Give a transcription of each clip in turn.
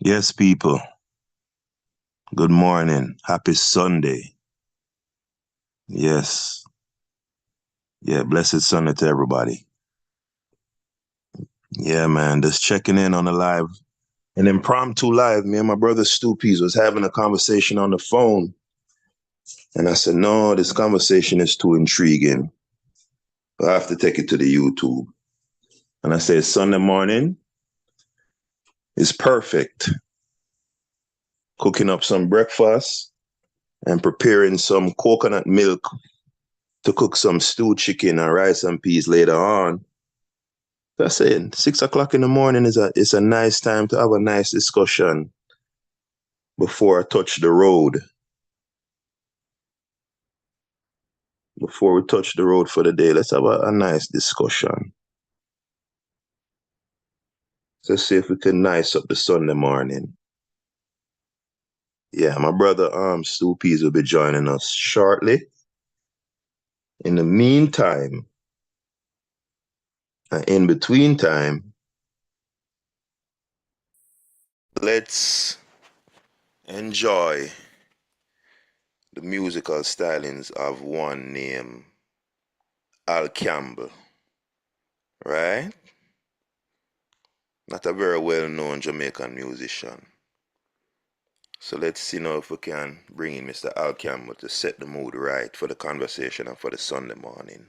Yes, people. Good morning. Happy Sunday. Yes. Yeah, blessed Sunday to everybody. Yeah, man. Just checking in on the live. An impromptu live. Me and my brother Stu Pease was having a conversation on the phone. And I said, no, this conversation is too intriguing. I have to take it to the YouTube. And I said, Sunday morning is perfect. Cooking up some breakfast and preparing some coconut milk to cook some stewed chicken and rice and peas later on. That's it. 6 o'clock in the morning is a nice time to have a nice discussion before I touch the road. Before we touch the road for the day, let's have a nice discussion. Let's see if we can nice up the Sunday morning. Yeah, my brother Stu Pease will be joining us shortly. In the meantime, in between time, let's enjoy the musical stylings of one named Al Campbell, right? Not a very well-known Jamaican musician. So let's see now if we can bring in Mr. Al Campbell to set the mood right for the conversation and for the Sunday morning.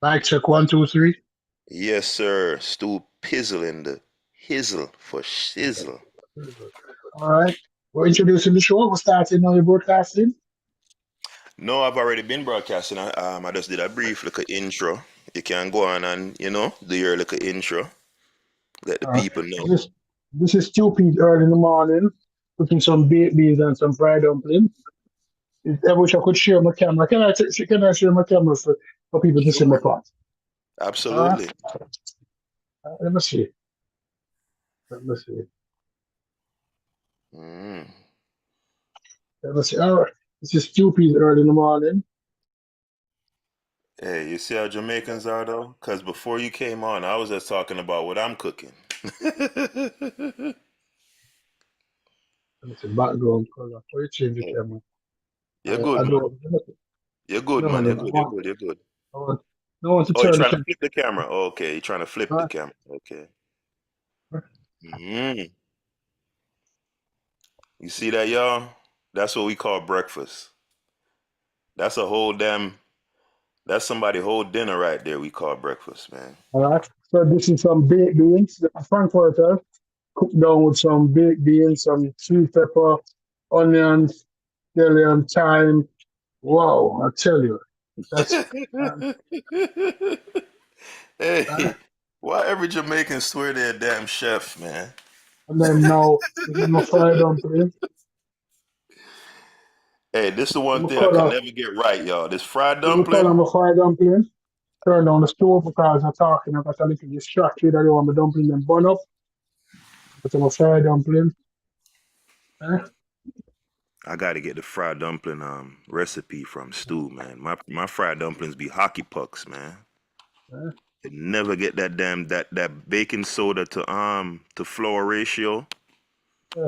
Mic check 1, 2, 3. Yes, sir. Stu Pizzle in the hizzle for shizzle. All right. We're introducing the show. We're starting now your broadcasting. No, I've already been broadcasting. I just did a brief little intro. You can go on and, do your little intro. Let the All right. people know. This is stupid early in the morning. Cooking some baked beans and some fried dumplings. I wish I could share my camera. Can I share my camera for people to see my Sure. pot? All right. Absolutely. Let me see. Let me see. Mm. Let me see. All right. This is stupid early in the morning. Hey, you see how Jamaicans are though? Because before you came on, I was just talking about what I'm cooking. Let me see. Background color. Why you change the camera? You're I good, man. don't. You're good, No, man. no, You're no. good. You're good. You're good. I want, I want to Oh, you're turn the trying to camera. flip the camera. Oh, okay, you're trying to flip the All camera. Okay. right. You see that, y'all? That's what we call breakfast. That's a whole damn. That's somebody whole dinner right there. We call breakfast, man. All right. So this is some baked beans, the frankfurter, cooked down with some baked beans, some sweet pepper, onions, scallion, thyme. Wow, I tell you, that's Hey, why every Jamaican swear they're a damn chef, man? and then now this is my fried dumpling. Hey, this is the one I'm thing I could color, never get right, y'all. This fried I'm color dumpling. my fried dumpling. Turn down the stove because I'm talking. I got a little distracted. I don't want my dumpling them burn up. But I'm a fried dumpling. Eh? I got to get the fried dumpling recipe from Stu, man. My fried dumplings be hockey pucks, man. Eh? You never get that damn that baking soda to flour ratio. Yeah.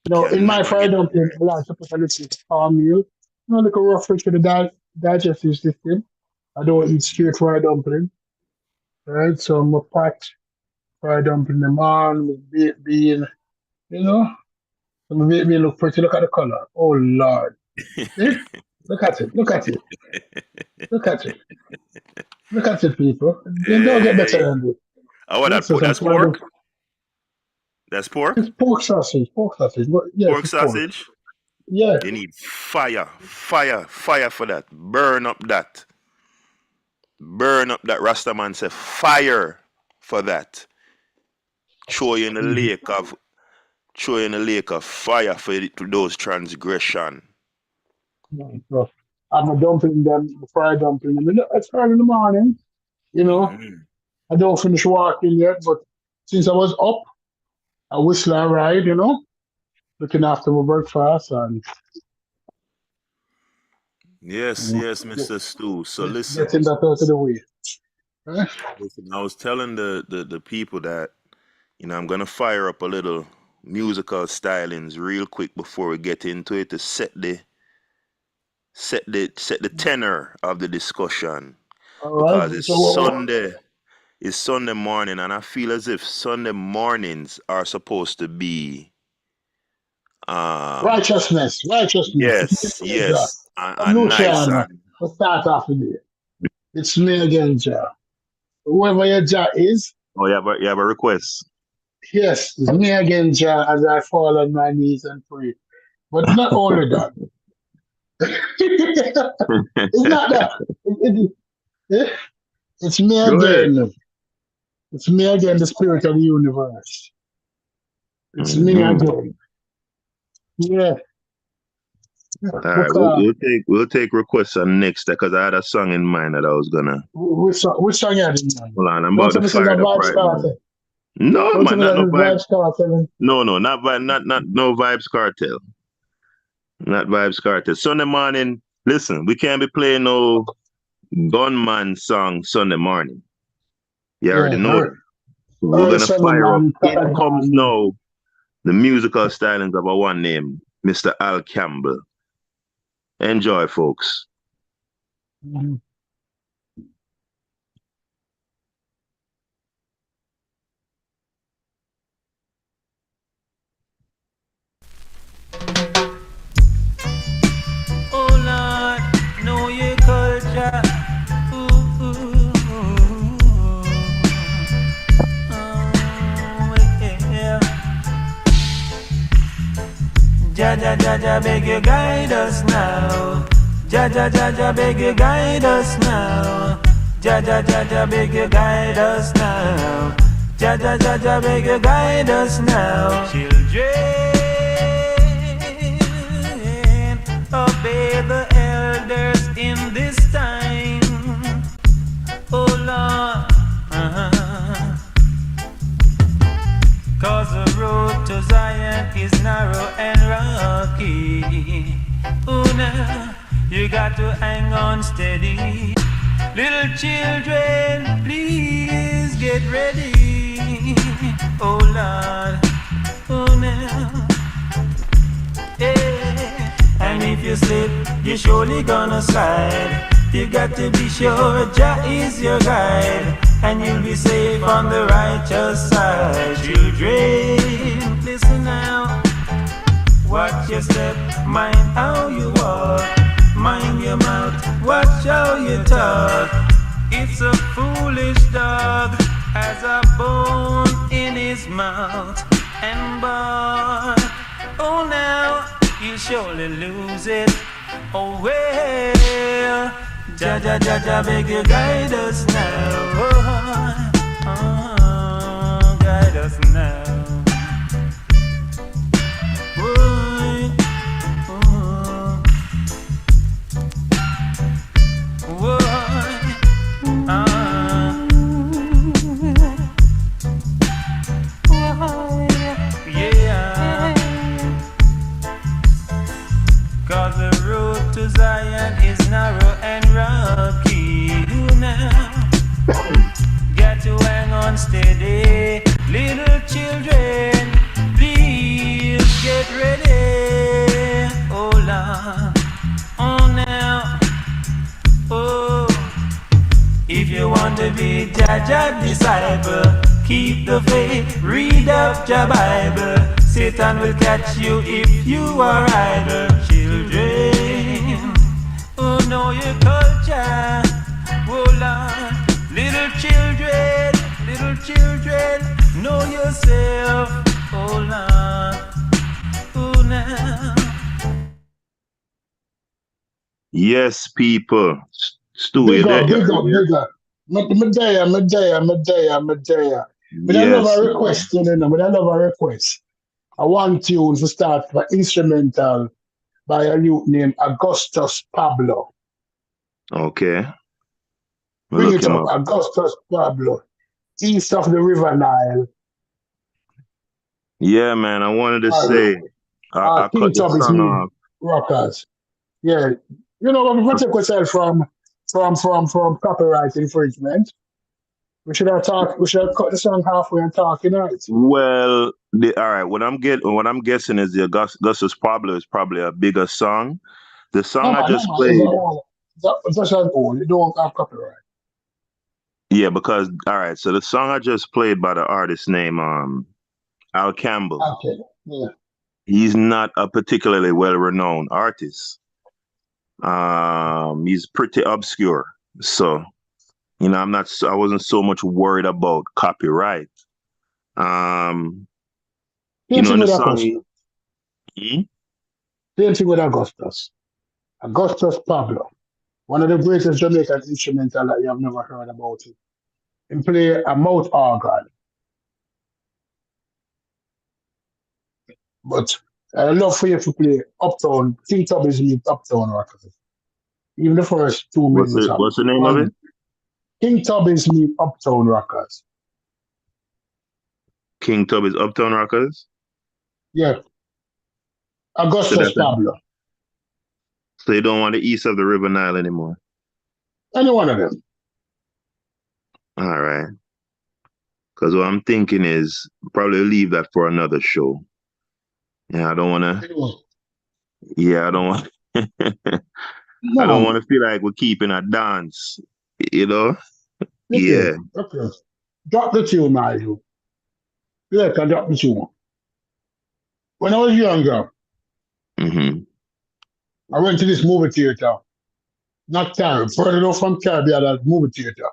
In Can my never fried get that dumpling, right. I like to put a little cornmeal. Like a rough to the digestive system. I don't eat Mm. straight fried dumpling, right? So I'm a pot fried dumpling them on with baked bean, you know. So my baked bean look pretty. Look at the color. Oh Lord. See? Look at it. Look at it. Look at it. Look at it, people. You don't get better Hey, than this. oh, what This is some that's fried pork. dumpling. That's pork. It's pork sausage. Pork sausage. Yes, Pork it's pork. sausage. Yeah. You need fire, fire, fire for that. Burn up that. Burn up that Rastaman say fire for that. Throw you in the Mhm. lake of throw you in the lake of fire for those transgression. So I'm a dumpling them, fried dumpling them. It's early in the morning, you know. Mm. I don't finish walking yet, but since I was up, I whistle and ride, looking after my breakfast and Yes, you yes, Mr. Stu. So listen. getting that out of the way. Huh? Listen, I was telling the people that, I'm gonna fire up a little musical stylings real quick before we get into it to set the tenor of the discussion All because right. So what? it's Sunday morning, and I feel as if Sunday mornings are supposed to be um Righteousness, righteousness. It's me yes, again, Jah. yes, I'm and nice Luciano. and We'll start off with it. It's me again, Jah. Whoever your Jah is, oh, you have a request. yes, it's me again, Jah, as I fall on my knees and pray. But not only that. It's not that. It- it's me Go ahead. again. It's me again, the spirit of the universe. It's me Hmm. again. Yeah, All right, we'll, because we'll take we'll take requests on next because I had a song in mind that I was gonna. which song you had in mind? Hold on, I'm Don't about tell to me say fire the it up vibe right now. starter. No, Don't tell man, me not that no the vibe. vibe starter. No, no, not no vibes cartel. Not vibes cartel. Sunday morning. Listen, we can't be playing no gunman song Sunday morning. You already Yeah, know that. So we're early gonna Sunday fire up. morning, In crack of comes dawn. now the musical stylings of a one named Mr. Al Campbell. Enjoy, folks. Mhm. Oh Lord, know your culture. Ooh, ooh, ooh. Oh, yeah. Jaja, Jaja, beg you guide us now. Jaja, Jaja, beg you guide us now. Jaja, Jaja, beg you guide us now. Jaja, Jaja, beg you guide us now. Children, obey the elders in this time. Oh Lord, cause the road to Zion is narrow and rocky. Oh now, you got to hang on steady. Little children, please get ready. Oh Lord, oh now. Yeah. And if you slip, you're surely gonna slide. You got to be sure Jah is your guide, and you'll be safe on the righteous side. Children, listen now. Watch your step, mind how you walk. Mind your mouth, watch how you talk. It's a foolish dog has a bone in his mouth and bark. Oh now, you surely lose it. Oh well, Jaja Jaja beg you guide us now. Oh, guide us now. Boy, oh, boy, yeah. Cause the road to Zion is narrow and rocky. You now got to hang on steady. Little children, please get ready. Oh Lord, oh now, oh. If you want to be Jaja disciple, keep the faith, read up your Bible. Satan will catch you if you are idle. Children, oh know your culture. Oh Lord, little children, know yourself. Oh Lord, oh now. Yes, people. Stu, you Big there? up, big up, big up. Medea, Medea, Medea, Medea. But I love Yes, a man. request, but I love a request. I want you to start for instrumental by a youth named Augustus Pablo. Okay. We'll Bring look it him up, up. Augustus Pablo, east of the River Nile. Yeah, man. I wanted to say I cut King the Tubby's song new off. rockers. Yeah, you know what? Protect yourself from copyright infringement. We should have talked. We should have cut the song halfway and talk, you know. Well, all right. What I'm guessing is the Augustus Pablo is probably a bigger song. The song I No just man. It's played, all. That's an old. You don't have copyright. yeah, because all right. So the song I just played by the artist named Al Campbell. Okay. Yeah. He's not a particularly well-renowned artist. He's pretty obscure. So, I wasn't so much worried about copyright. Um, Same thing and the with song, Augustus. Hmm? Same thing with Augustus. Augustus Pablo, one of the greatest Jamaican instrumental that you have never heard about it. He play a mouth organ, but I love for you to play Uptown. King Tubby's meet Uptown Records. Even the first 2 minutes of What's the name of it? King Tubby's meet Uptown Records. King Tubby's Uptown Rockers. Yeah, So Augustus that's it. Pablo. So you don't want the east of the River Nile anymore. Any one of them. All right. Because what I'm thinking is probably leave that for another show. Yeah, I don't want to. Yeah, I don't want. I don't want to feel like we're keeping a dance. Okay. Yeah. Okay. Drop the tune, my you. Yeah, can drop the tune. When I was younger, Mm-hmm. I went to this movie theater. Not Caribbean, further off from Caribbean, that movie theater.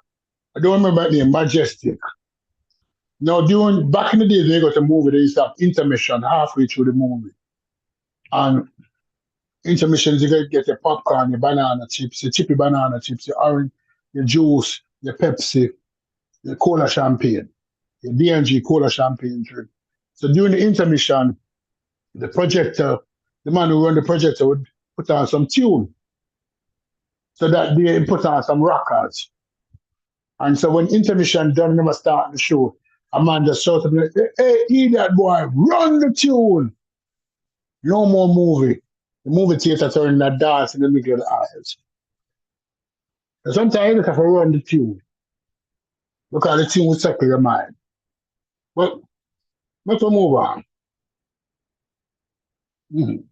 I don't remember the name, Majestic. Now, back in the days, when you got a movie, they used to have intermission halfway through the movie. And intermissions, you get your popcorn, your banana chips, your chippy banana chips, your orange, your juice, your Pepsi, your cola champagne, your D&G cola champagne drink. So during the intermission, the man who run the projector would put on some tune. So that day he put on some rockers. And so when intermission done, never start the show, a man just shouted, hey, idiot boy, run the tune. No more movie. The movie theater turned that dance in the middle of the aisles. And sometimes you just have to run the tune because the tune will settle your mind. But let's move on. Mm-hmm.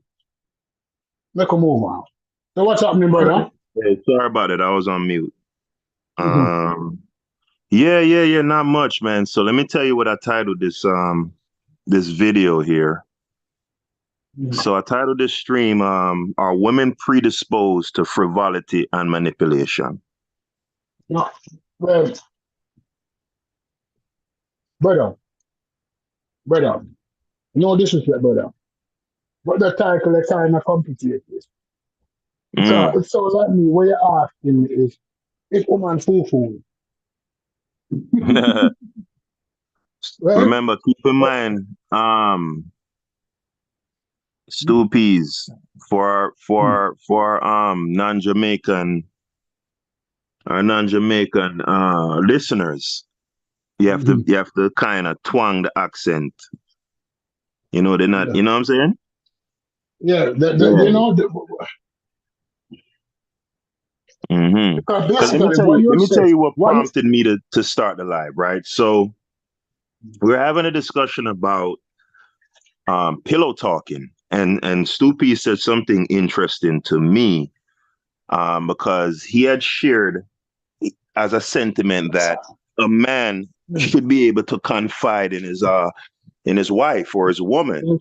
Let's move on. So what's happening, brother? Hey, sorry about it. I was on mute. Mm-hmm. Yeah. Not much, man. So let me tell you what I titled this video here. Mm-hmm. So I titled this stream, "Are Women Predisposed to Frivolity and Manipulation?" No, well, brother, no disrespect, brother. But the title is kind of complicated. Because it sounds like me, what you're asking me is, if woman foo-foo. Right? Remember, keep in mind, Stoopies for non-Jamaican listeners. You have to kind of twang the accent. They're not. Yeah. You know what I'm saying? Yeah, Yeah. you know. Mm-hmm. Because Let basically, me tell you what prompted me to start the live, right? So we're having a discussion about pillow talking, and Stoopy said something interesting to me, because he had shared as a sentiment that a man should be able to confide in his wife or his woman.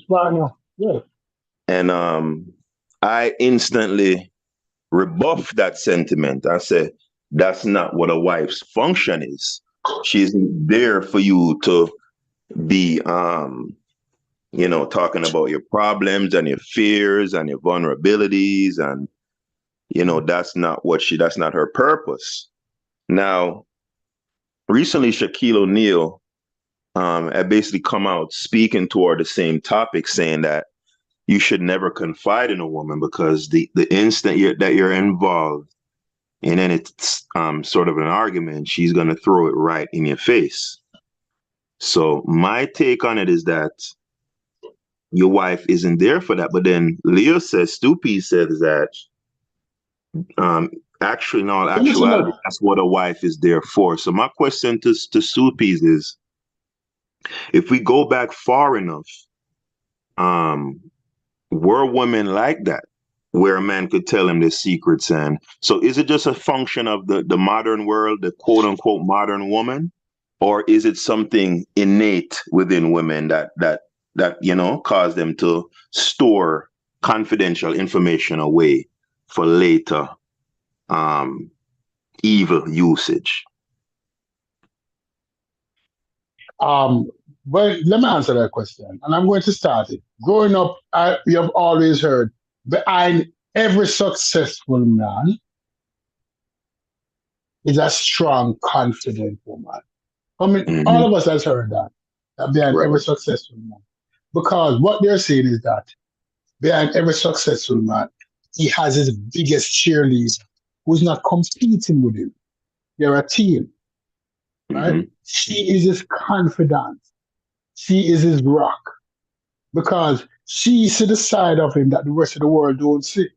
Yeah. And I instantly rebuffed that sentiment. I said, that's not what a wife's function is. She's there for you to be, talking about your problems and your fears and your vulnerabilities. And, that's not her purpose. Now, recently, Shaquille O'Neal had basically come out speaking toward the same topic, saying that you should never confide in a woman because the instant that you're involved in any sort of an argument, she's going to throw it right in your face. So my take on it is that your wife isn't there for that. But then Leo says, Stoopy says that Actually, no, So listen actuality, up. that's what a wife is there for. So my question to Soupies is, if we go back far enough, um, were women like that, where a man could tell him the secrets? And so is it just a function of the modern world, the quote unquote modern woman, or is it something innate within women that cause them to store confidential information away for later um evil usage? Um, but let me answer that question, and I'm going to start it. Growing up, you have always heard behind every successful man is a strong, confident woman. I mean, all Hmm. of us has heard that, that behind Right. every successful man. Because what they're saying is that behind every successful man, he has his biggest cheerleader who's not competing with him. They're a team, right? Hmm. She is his confidant. She is his rock because she see the side of him that the rest of the world don't see.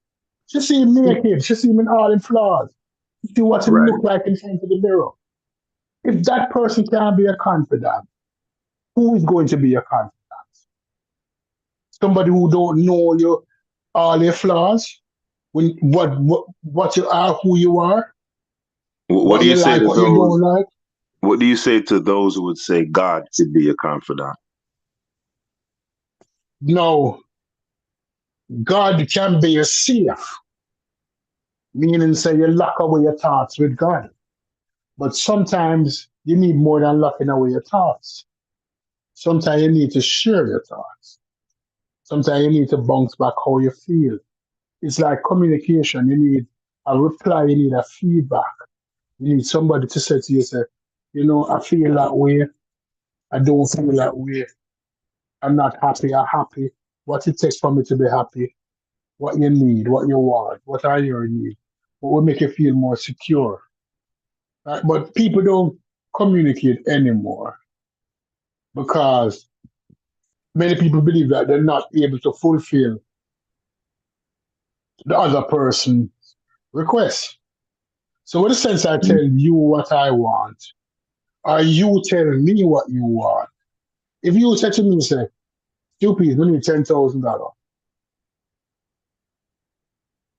She see him naked. She see him in all his flaws. She see what he Right. look like in front of the mirror. If that person can't be a confidant, who is going to be a confidant? Somebody who don't know you all your flaws, when what you are, who you are, What what do you you say like, to what you don't those? like. What do you say to those who would say God could be a confidant? No, God can be your safe, meaning say you lock away your thoughts with God. But sometimes you need more than locking away your thoughts. Sometimes you need to share your thoughts. Sometimes you need to bounce back how you feel. It's like communication. You need a reply, you need a feedback. You need somebody to say to you, say, I feel that way. I don't feel that way. I'm not happy. I'm happy. What it takes for me to be happy, what you need, what you want, what are your needs, what will make you feel more secure. Right? But people don't communicate anymore because many people believe that they're not able to fulfill the other person's request. So, in a sense, I tell you what I want, or you tell me what you want. If you say to me, say, "Stupid, we need $10,000,"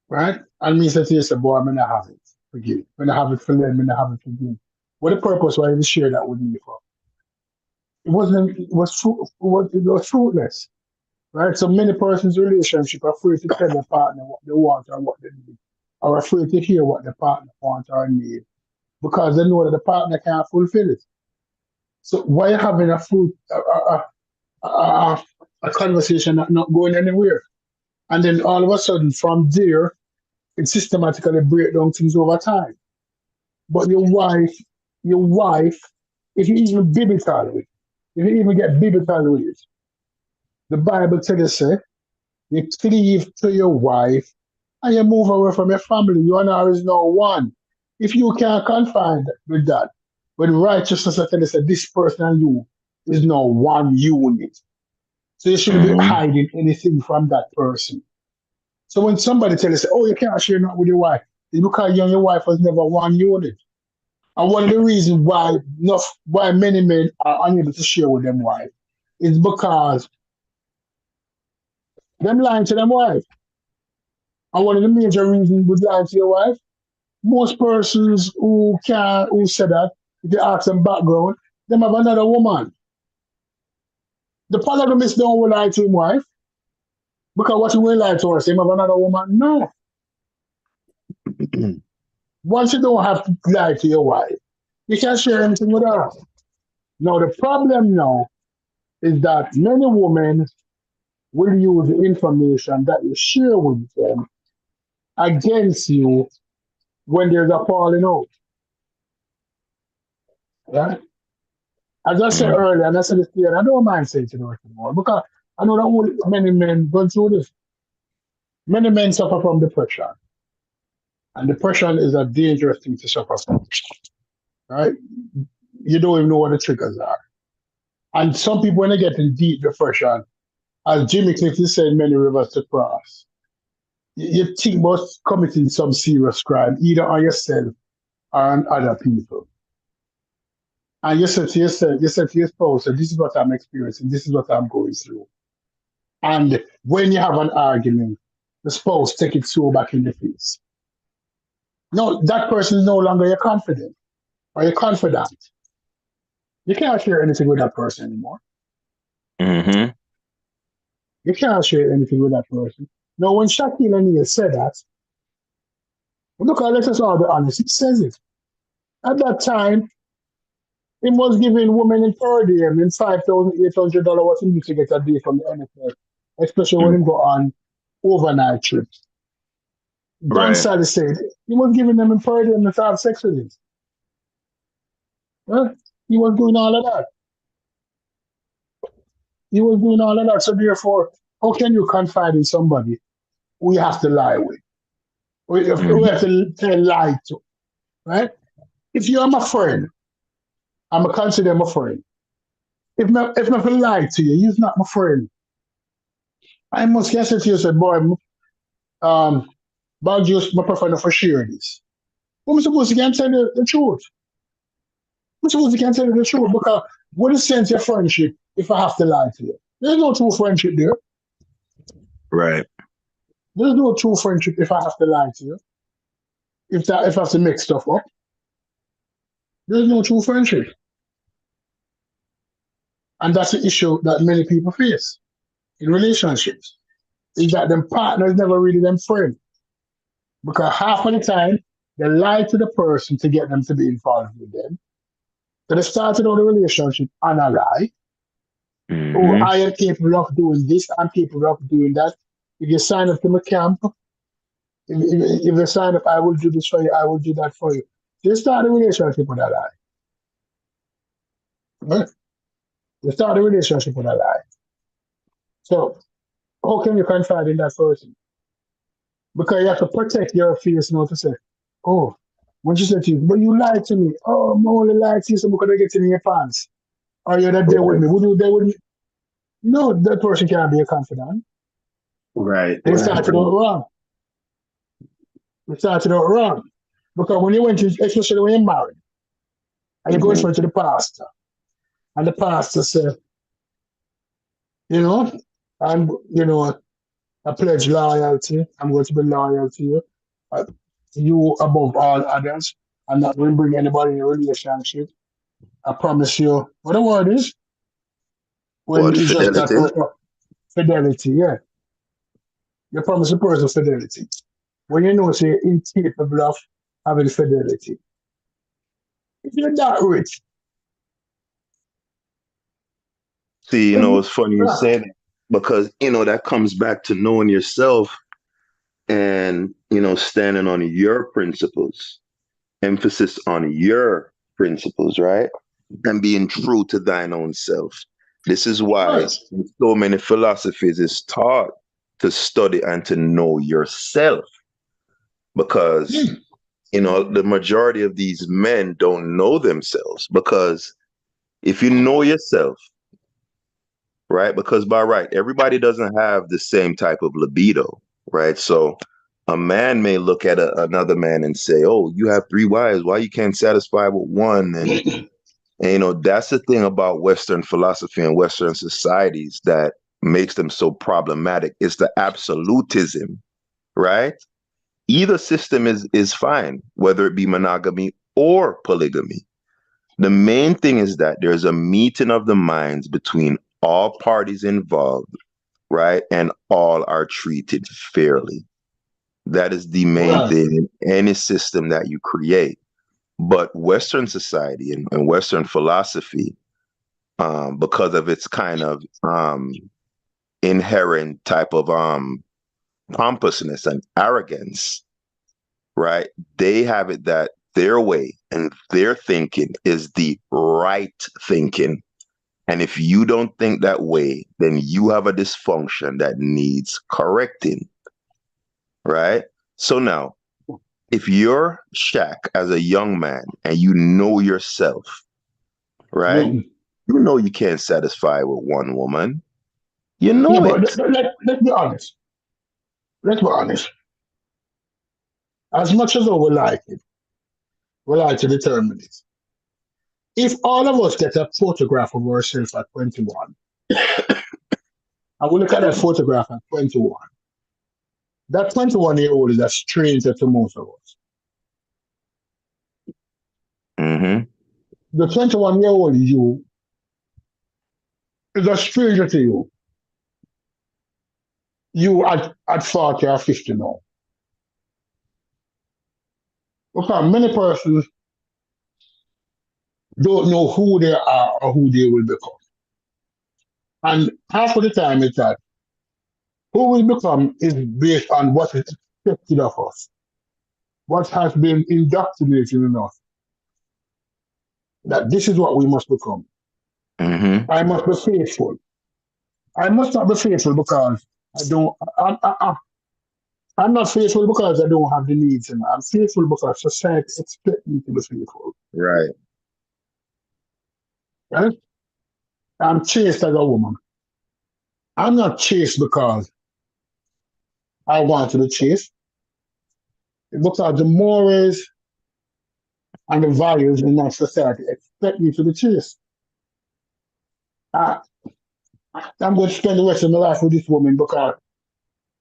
right? And me say to you, say, "Boy, I'm gonna have it. Forgive. I'm gonna have it for them. I'm gonna have it for you." What the purpose why you share that with me for? It wasn't. It was fruitless, right? So many persons' relationship are afraid to tell their partner what they want or what they need, or afraid to hear what the partner wants or need because they know that the partner can't fulfill it. So why having a, a conversation that not going anywhere, and then all of a sudden from there it systematically break down things over time. But your wife, if you even biblical with, if you even get biblical with it, the Bible tells you, say, you cleave to your wife and you move away from your family. You and her is now one. If you can't confine with that, with righteousness, I tell you, say, this person and you is now one unit. So you shouldn't be Hmm. hiding anything from that person. So when somebody tells you, say, oh, you can't share that with your wife, it's because you and your wife was never one unit. And one of the reasons why many men are unable to share with them wife is because them lying to them wife. And one of the major reasons with lying to your wife, most persons who say that, if you ask them background, them have another woman. The polygamist don't want to lie to his wife because what he will lie to her, say him have another woman. No. Once you don't have to lie to your wife, you can't share anything with her. Now the problem now is that many women will use the information that you share with them against you when there's a falling out. Right? As I said Hmm. earlier, and I said this here, I don't mind saying it anymore because I know that many men go through this. Many men suffer from depression, and depression is a dangerous thing to suffer from. Right? You don't even know what the triggers are. And some people, when they get in deep depression, as Jimmy Clifton said, many rivers to cross. you think about committing some serious crime, either on yourself or on other people. And you said to yourself, you said to your spouse, this is what I'm experiencing, this is what I'm going through. And when you have an argument, the spouse take it so back in the face. No, that person is no longer your confidant or your confidant. You can't share anything with that person anymore. Mm-hmm. You can't share anything with that person. Now, when Shaquille O'Neal said that, look, let us all be honest, he says it. At that time, he was giving women in per diem in $5,800 what he used to get a day from the NFL, especially when he go on overnight trips. Don Right. Sally said he was giving them in per diem to have sex with him. Huh? He was doing all of that. He was doing all of that. So therefore, how can you confide in somebody who you have to lie with? We have to tell lie to, right? If you're my friend, I'm going to consider my friend. If I lie to you, you're not my friend. I must get to you, say, boy, but just my prefer for share this. But I'm supposed to can tell you the truth. I'm supposed to can tell you the truth because what is sense of friendship if I have to lie to you? There's no true friendship there. Right. There's no true friendship if I have to lie to you. If I have to make stuff up, there's no true friendship. And that's the issue that many people face in relationships. Is that them partners never really them friend. Because half of the time they lie to the person to get them to be involved with them. So they started out the relationship on a lie. Oh, I am capable of doing this, I'm capable of doing that. If you sign up to my camp, if you sign up, I will do this for you, I will do that for you. They start a relationship with a lie. Right? They start a relationship with a lie. So how can you confide in that person? Because you have to protect your fears not to say, oh, when she said to you, but you lied to me. Oh, I'm only lied to you so I'm gonna get in your pants. Or you're not there with me. Would you there with me? No, that person can't be a confidant. Right. They started out wrong. They started out wrong. Because when you went to, especially when you're married, and you go in front of the pastor, and the pastor said, I'm, I pledge loyalty. I'm going to be loyal to you. You above all others. I'm not going to bring anybody in a relationship. I promise you. What the word is? When What, it's just not fidelity? fidelity, yeah. You promise a person fidelity. When you know say you're incapable of having fidelity. If you're that rich, See, then it's funny you say that because, that comes back to knowing yourself and, standing on your principles, emphasis on your principles, right? And being true to thine own self. This is why right. in so many philosophies is taught to study and to know yourself because, the majority of these men don't know themselves because if you know yourself, right? Because by right, everybody doesn't have the same type of libido, right? So a man may look at another man and say, "Oh, you have three wives. Why you can't satisfy with one?" And that's the thing about Western philosophy and Western societies that makes them so problematic. It's the absolutism, right? Either system is fine, whether it be monogamy or polygamy. The main thing is that there's a meeting of the minds between all parties involved, right? And all are treated fairly. That is the main Right. thing in any system that you create. But Western society and Western philosophy, because of its kind of inherent type of pompousness and arrogance, right? They have it that their way and their thinking is the right thinking. And if you don't think that way, then you have a dysfunction that needs correcting, right? So now, if you're Shaq as a young man and you know yourself, right? You know you can't satisfy with one woman. You Yeah, know but it. let's be honest. Let's be honest. as much as we like it, we like to determine it. If all of us get a photograph of ourselves at 21, and we look at that photograph at 21, that 21-year-old is a stranger to most of us. Mm-hmm. The 21-year-old you is a stranger to you. You at 40 or 50 now. Because many persons don't know who they are or who they will become. And half of the time it's that who we become is based on what is expected of us, what has been indoctrinated in us, that this is what we must become. Mm-hmm. I must be faithful. I must not be faithful because I'm not faithful because I don't have the needs, and I'm faithful because society expects me to be faithful. Right. Right? I'm chaste as a woman. I'm not chaste because I want to be chaste. It's because the morals and the values in my society expect me to be chaste. I, I'm going to spend the rest of my life with this woman because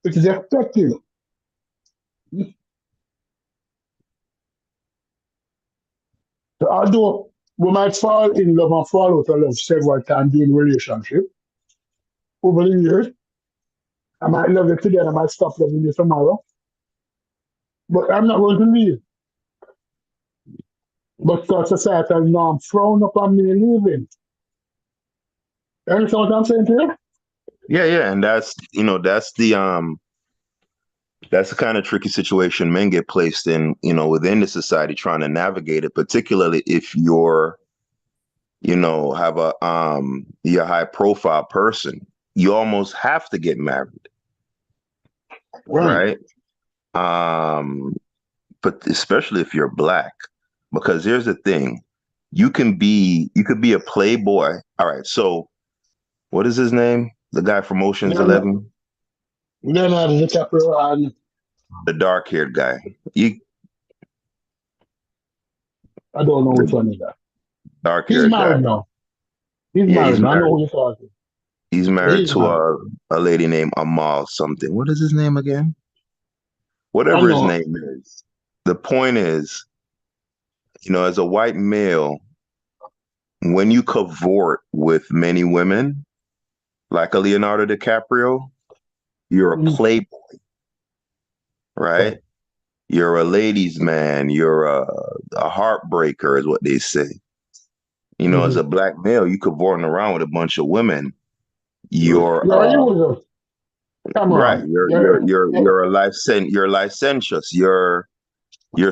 it is expected. So although we might fall in love and fall out of love several times in relationship over the years, I might love you today and I might stop loving you tomorrow, but I'm not going to leave. But because societal norm frown upon me leaving. You understand what I'm saying to you? Yeah, and that's that's the kind of tricky situation men get placed in, within the society trying to navigate it, particularly if have you're a high profile person. You almost have to get married, Right. right? But especially if you're black, because here's the thing. You could be a playboy. All right, so what is his name? The guy from Ocean's Leonardo 11? DiCaprio and The dark-haired guy. You I don't know which the one is that. He's dark-haired guy. married now. He's Yeah, he's married now. I know married. who you're talking. He's Yeah, married he's to married. a lady named Amal something. What is his name again? I Whatever his know. name is. The point is, as a white male, when you cavort with many women, like a Leonardo DiCaprio, you're a Mm, playboy, right. right? You're a ladies' man. You're a heartbreaker, is what they say. As a Mm-hmm. black male, you cavorting around with a bunch of women. You're You're a user. Come right. on. You're you're licentious. You're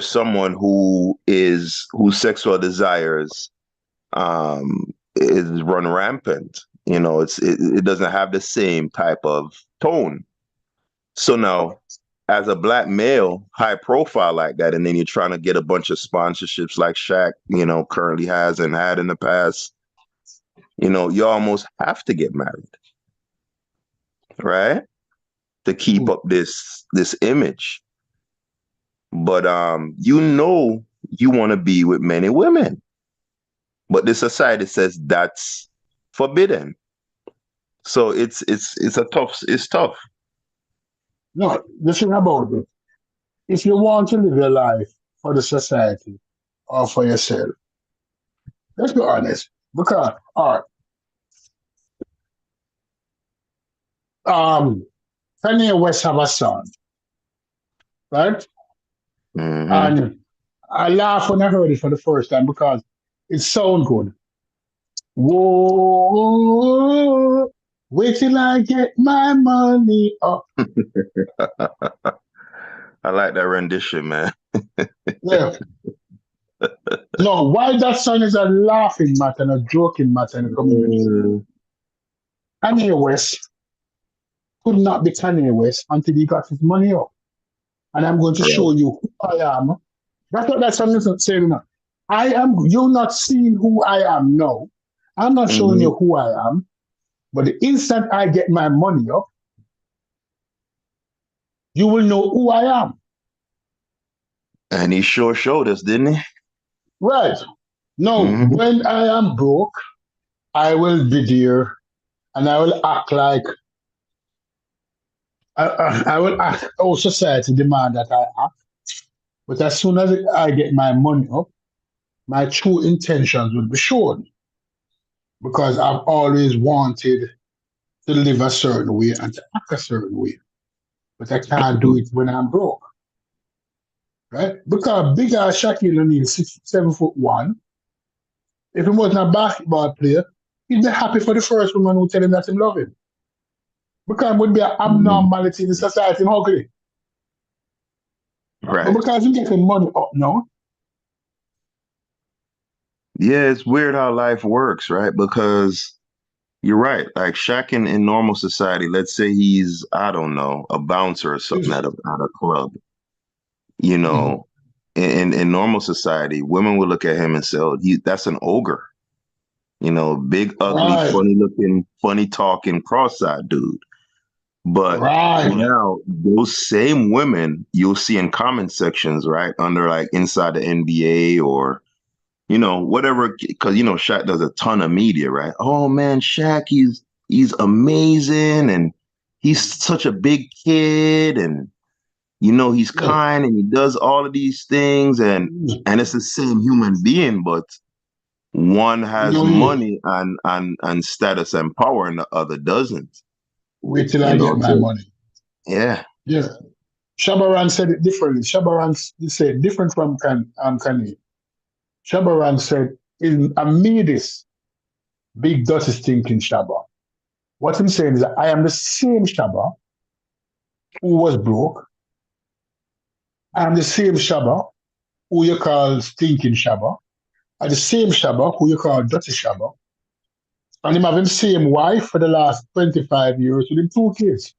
someone whose sexual desires is run rampant. It doesn't have the same type of tone. So now, as a black male, high profile like that, and then you're trying to get a bunch of sponsorships like Shaq, currently has and had in the past, you almost have to get married, right? To keep Mm. up this image. But you want to be with many women. But the society says that's forbidden. So it's tough. No, the thing about it, if you want to live your life for the society or for yourself, let's be honest. Because um Kanye West have a son, right? Hmm. And I laughed when I heard it for the first time because it sounds good. Whoa, wait till I get my money up. I like that rendition, man. Yeah. No, why that song is a laughing matter and a joking matter in the community. Mm, Kanye West could not be Kanye West until he got his money up. And I'm going to right. show you who I am. That's what that song is saying now. You're not seeing who I am now. I'm not showing Hmm. you who I am. But the instant I get my money up, you will know who I am. And he sure showed us, didn't he? Right. No, Mm-hmm. when I am broke, I will be there and I will act like I will act how society demand that I act. But as soon as I get my money up, my true intentions will be shown because I've always wanted to live a certain way and to act a certain way. But I can't do it when I'm broke, right? Because big ass Shaquille O'Neal, 6'7" if he wasn't a basketball player, he'd be happy for the first woman who tell him that he love him. Because it would be an Mm-hmm. abnormality in the society, ugly. But Right. because he's getting money up now, Yeah, it's weird how life works, right? Because you're right. Like Shaq in normal society, let's say he's, I don't know, a bouncer or something he's, at a club. You mhm. know, in normal society, women would look at him and say, "Oh, that's an ogre." You know, big, ugly, Right, funny looking, funny talking, cross-eyed dude. But right. now those same women you'll see in comment sections, right? Under like inside the NBA or whatever, because Shaq does a ton of media, right? Oh man, Shaq, he's amazing and he's such a big kid and he's Yeah. kind and he does all of these things Mm. and it's the same human being, but one has No, yeah. money and status and power and the other doesn't. Wait till I get my So money. yeah. Yeah. Shabaran said it differently. Shabaran said different from Kanye. Shabaran said, amid this big dirty stinking Shabba. What I'm saying is that I am the same Shabba who was broke. I am the same Shabba who you call stinking Shabba. I'm the same Shabba who you call dirty Shabba. And him having the same wife for the last 25 years with him 2 kids.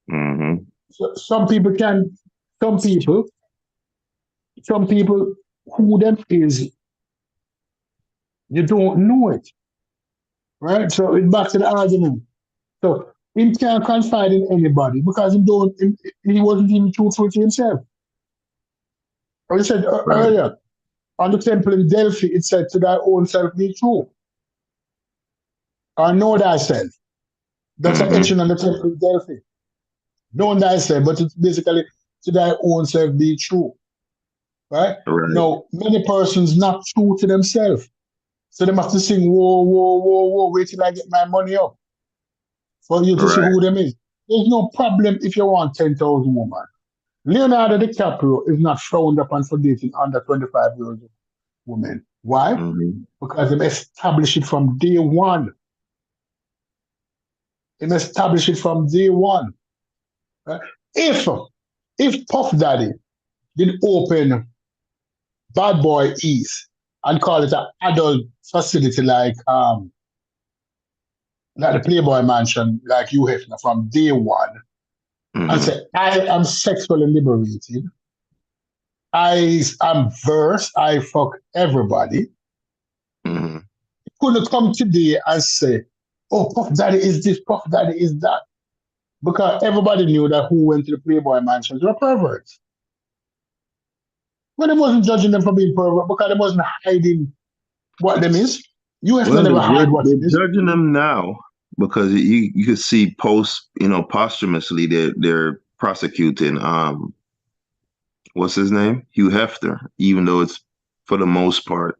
Mm-hmm. So some people, some people who them is, you don't know it, right? So it's back to the argument. So he can't confide in anybody because he wasn't even truthful to himself. As I said Right. earlier, on the temple in Delphi, it said, to thy own self be true. Or know thyself. That's an Mm-hmm. etching on the temple in Delphi. Know thyself, but it's basically to thy own self be true. Right? Right. Now, many persons not true to themselves. So they have to sing, whoa, whoa, whoa, whoa, wait till I get my money up for you to see Right. who them is. There's no problem if you want 10,000 women. Leonardo DiCaprio is not frowned upon for dating under 25-year-old women. Why? Mm-hmm. Because they established it from day one. They established it from day one. Right? If Puff Daddy did open Bad Boy East and call it an adult facility like the Playboy Mansion, like you have from day one, and Mm-hmm. say, I am sexually liberated. I am versed. I fuck everybody. Mm-hmm. You couldn't come today and say, oh, Puff Daddy is this, Puff Daddy is that. Because everybody knew that who went to the Playboy Mansions were perverts. But they wasn't judging them for being pervert because they wasn't hiding what them is. US Well, never hide what it is. they're judging them now because you could see posthumously they're prosecuting what's his name, Hugh Hefner, even though it's for the most part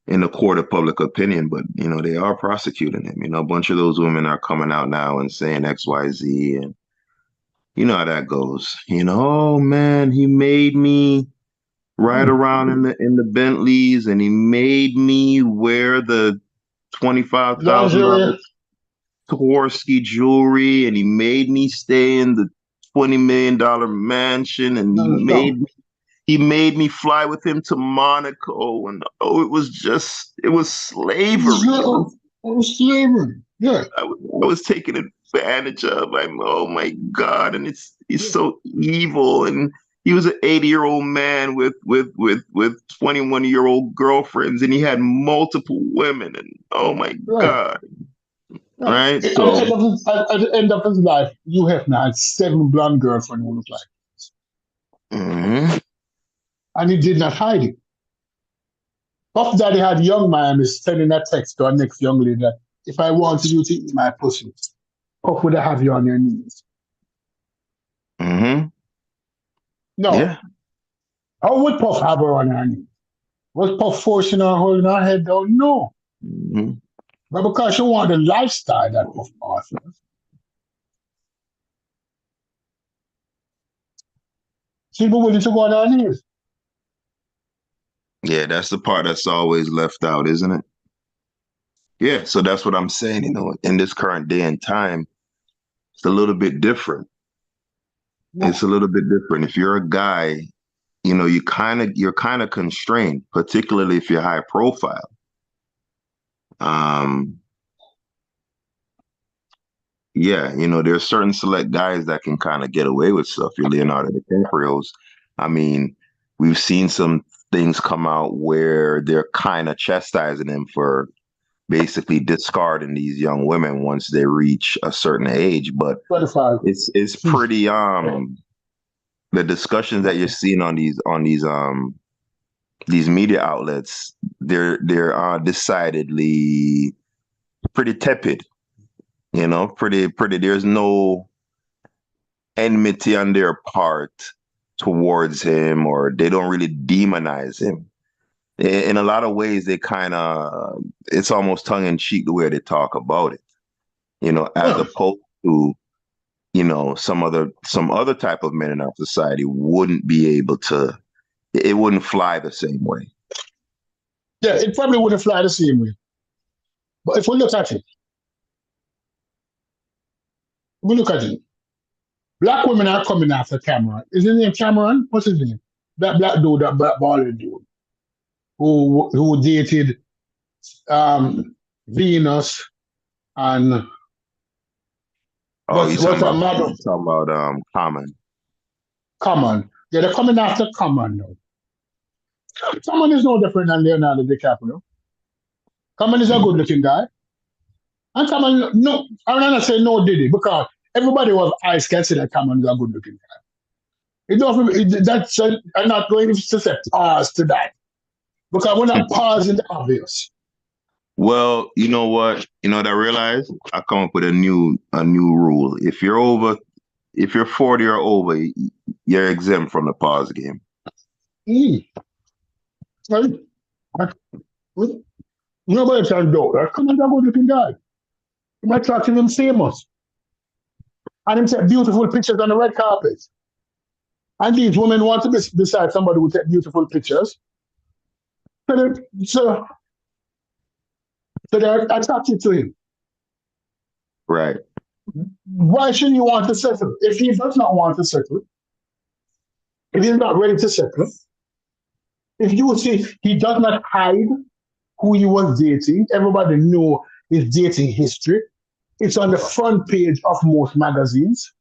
in the court of public opinion, but they are prosecuting him. A bunch of those women are coming out now and saying XYZ, and you know how that goes. Oh man, he made me ride Mm. around in the Bentleys, and he made me wear the $25,000 Lingerie, Swarovski jewelry, and he made me stay in the $20 million mansion, and he non-stop. made me fly with him to Monaco, and it was slavery. Oh, slavery. Yeah. I was taken advantage of. Like, oh my God, and he's Yeah. so evil, and he was an 80-year-old man with 21-year-old girlfriends, and he had multiple women, and oh my Right. God, Right. right? At So, the end of his life, you have now had 7 blonde girlfriends who look like. mhm. And he did not hide it. Puff Daddy had young man is sending a text to our next young lady that if I wanted you to eat my pussy, Puff would have you on your knees. Mm-hmm. No. Yeah. How would Puff have her on her knees? Was Puff forcing her, holding her head down? No. Mm-hmm. But because she wanted the lifestyle that Puff offers, she'd be willing to go on her knees. Yeah, that's the part that's always left out, isn't it? Yeah, so that's what I'm saying, in this current day and time, it's a little bit different. No. It's a little bit different. If you're a guy, you're kind of constrained, particularly if you're high profile. Yeah, there's certain select guys that can kind of get away with stuff. Your Leonardo DiCaprio's. I mean, we've seen some things come out where they're kind of chastising him for basically discarding these young women once they reach a certain age. But 25. it's pretty the discussions that you're seeing on these media outlets, they're decidedly pretty tepid. Pretty. There's no enmity on their part towards him, or they don't really demonize him. In a lot of ways, they it's almost tongue in cheek the way they talk about it. As opposed to, some other type of men in our society wouldn't be able to. It wouldn't fly the same way. Yeah, it probably wouldn't fly the same way. But if we look at it, black women are coming after Cameron. Is his name Cameron? What's his name? That black dude, that black bald dude, who dated Venus and You're what's that matter? talking about Common. Common. Yeah, they're coming after Common now. Common is no different than Leonardo DiCaprio. Common is a good looking guy. And Common, no, I'm not saying no did it, because everybody with eyes can see that Common is a good looking guy. I'm not going to say pause to that, because we're not pausing the obvious. Well, you know what? I realized I come up with a new rule. If you're 40 or over, you're exempt from the pause game. Nobody can do that. Come on, that good looking guy. You might talk to him famous. And him take beautiful pictures on the red carpet. And these women want to be beside somebody who take beautiful pictures. So they're attracted to him. Right. Why shouldn't you want to settle? If he does not want to settle, if he's not ready to settle, if you see he does not hide who he was dating, everybody knew his dating history. It's on the front page of most magazines.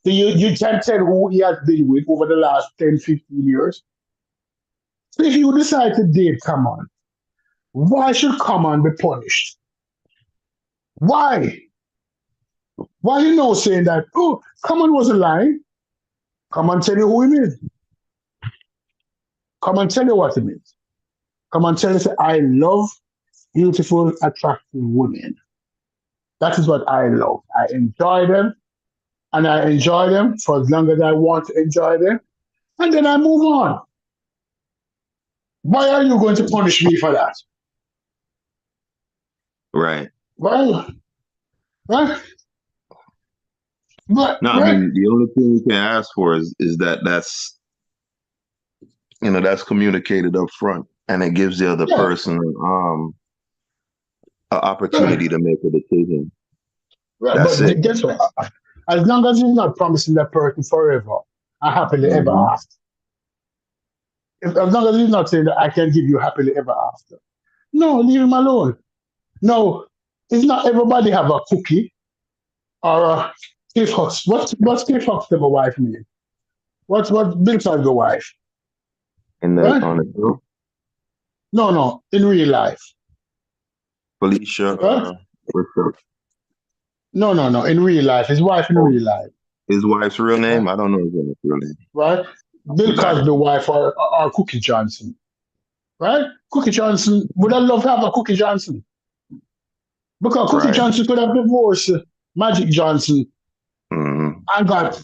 So you can tell who he has been with over the last 10, 15 years. So if you decide to date Common, why should Common be punished? Why? Why you saying that, oh, Common wasn't lying? Come and tell you who he is. Come and tell you what he means. Come and tell you, say, I love beautiful, attractive women. That is what I love. I enjoy them, and I enjoy them for as long as I want to enjoy them, and then I move on. Why are you going to punish me for that? Right. Well, right? But, no, right? I mean, the only thing you can ask for is that's communicated up front, and it gives the other person an opportunity to make a decision. Right, that's but it. Guess what? As long as you're not promising that person forever and happily ever after. As long as he's not saying that I can give you happily ever after. No, leave him alone. No, it's not everybody have a cookie or a Cliff Huxtable. What's Cliff Huxtable wife name? What's Bill Cosby wife? On the show? No, in real life. Felicia. No, in real life. His wife in real life. His wife's real name? I don't know his real name. Right? Bill Cosby wife or Cookie Johnson, right? Cookie Johnson would have loved to have a Cookie Johnson because Cookie Right. Johnson could have divorced Magic Johnson Mm-hmm. and got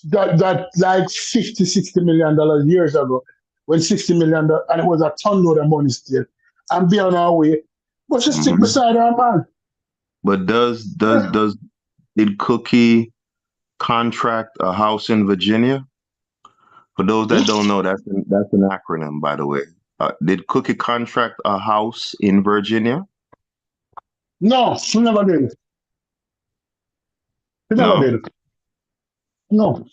that like 50, $60 million years ago when $60 million and it was a ton load of money still and be on our way. But she stick Mm-hmm. beside her man. But did Cookie contract a house in Virginia? For those that don't know, that's an acronym, by the way. Did Cookie contract a house in Virginia? No, she never did. She never No. did. No.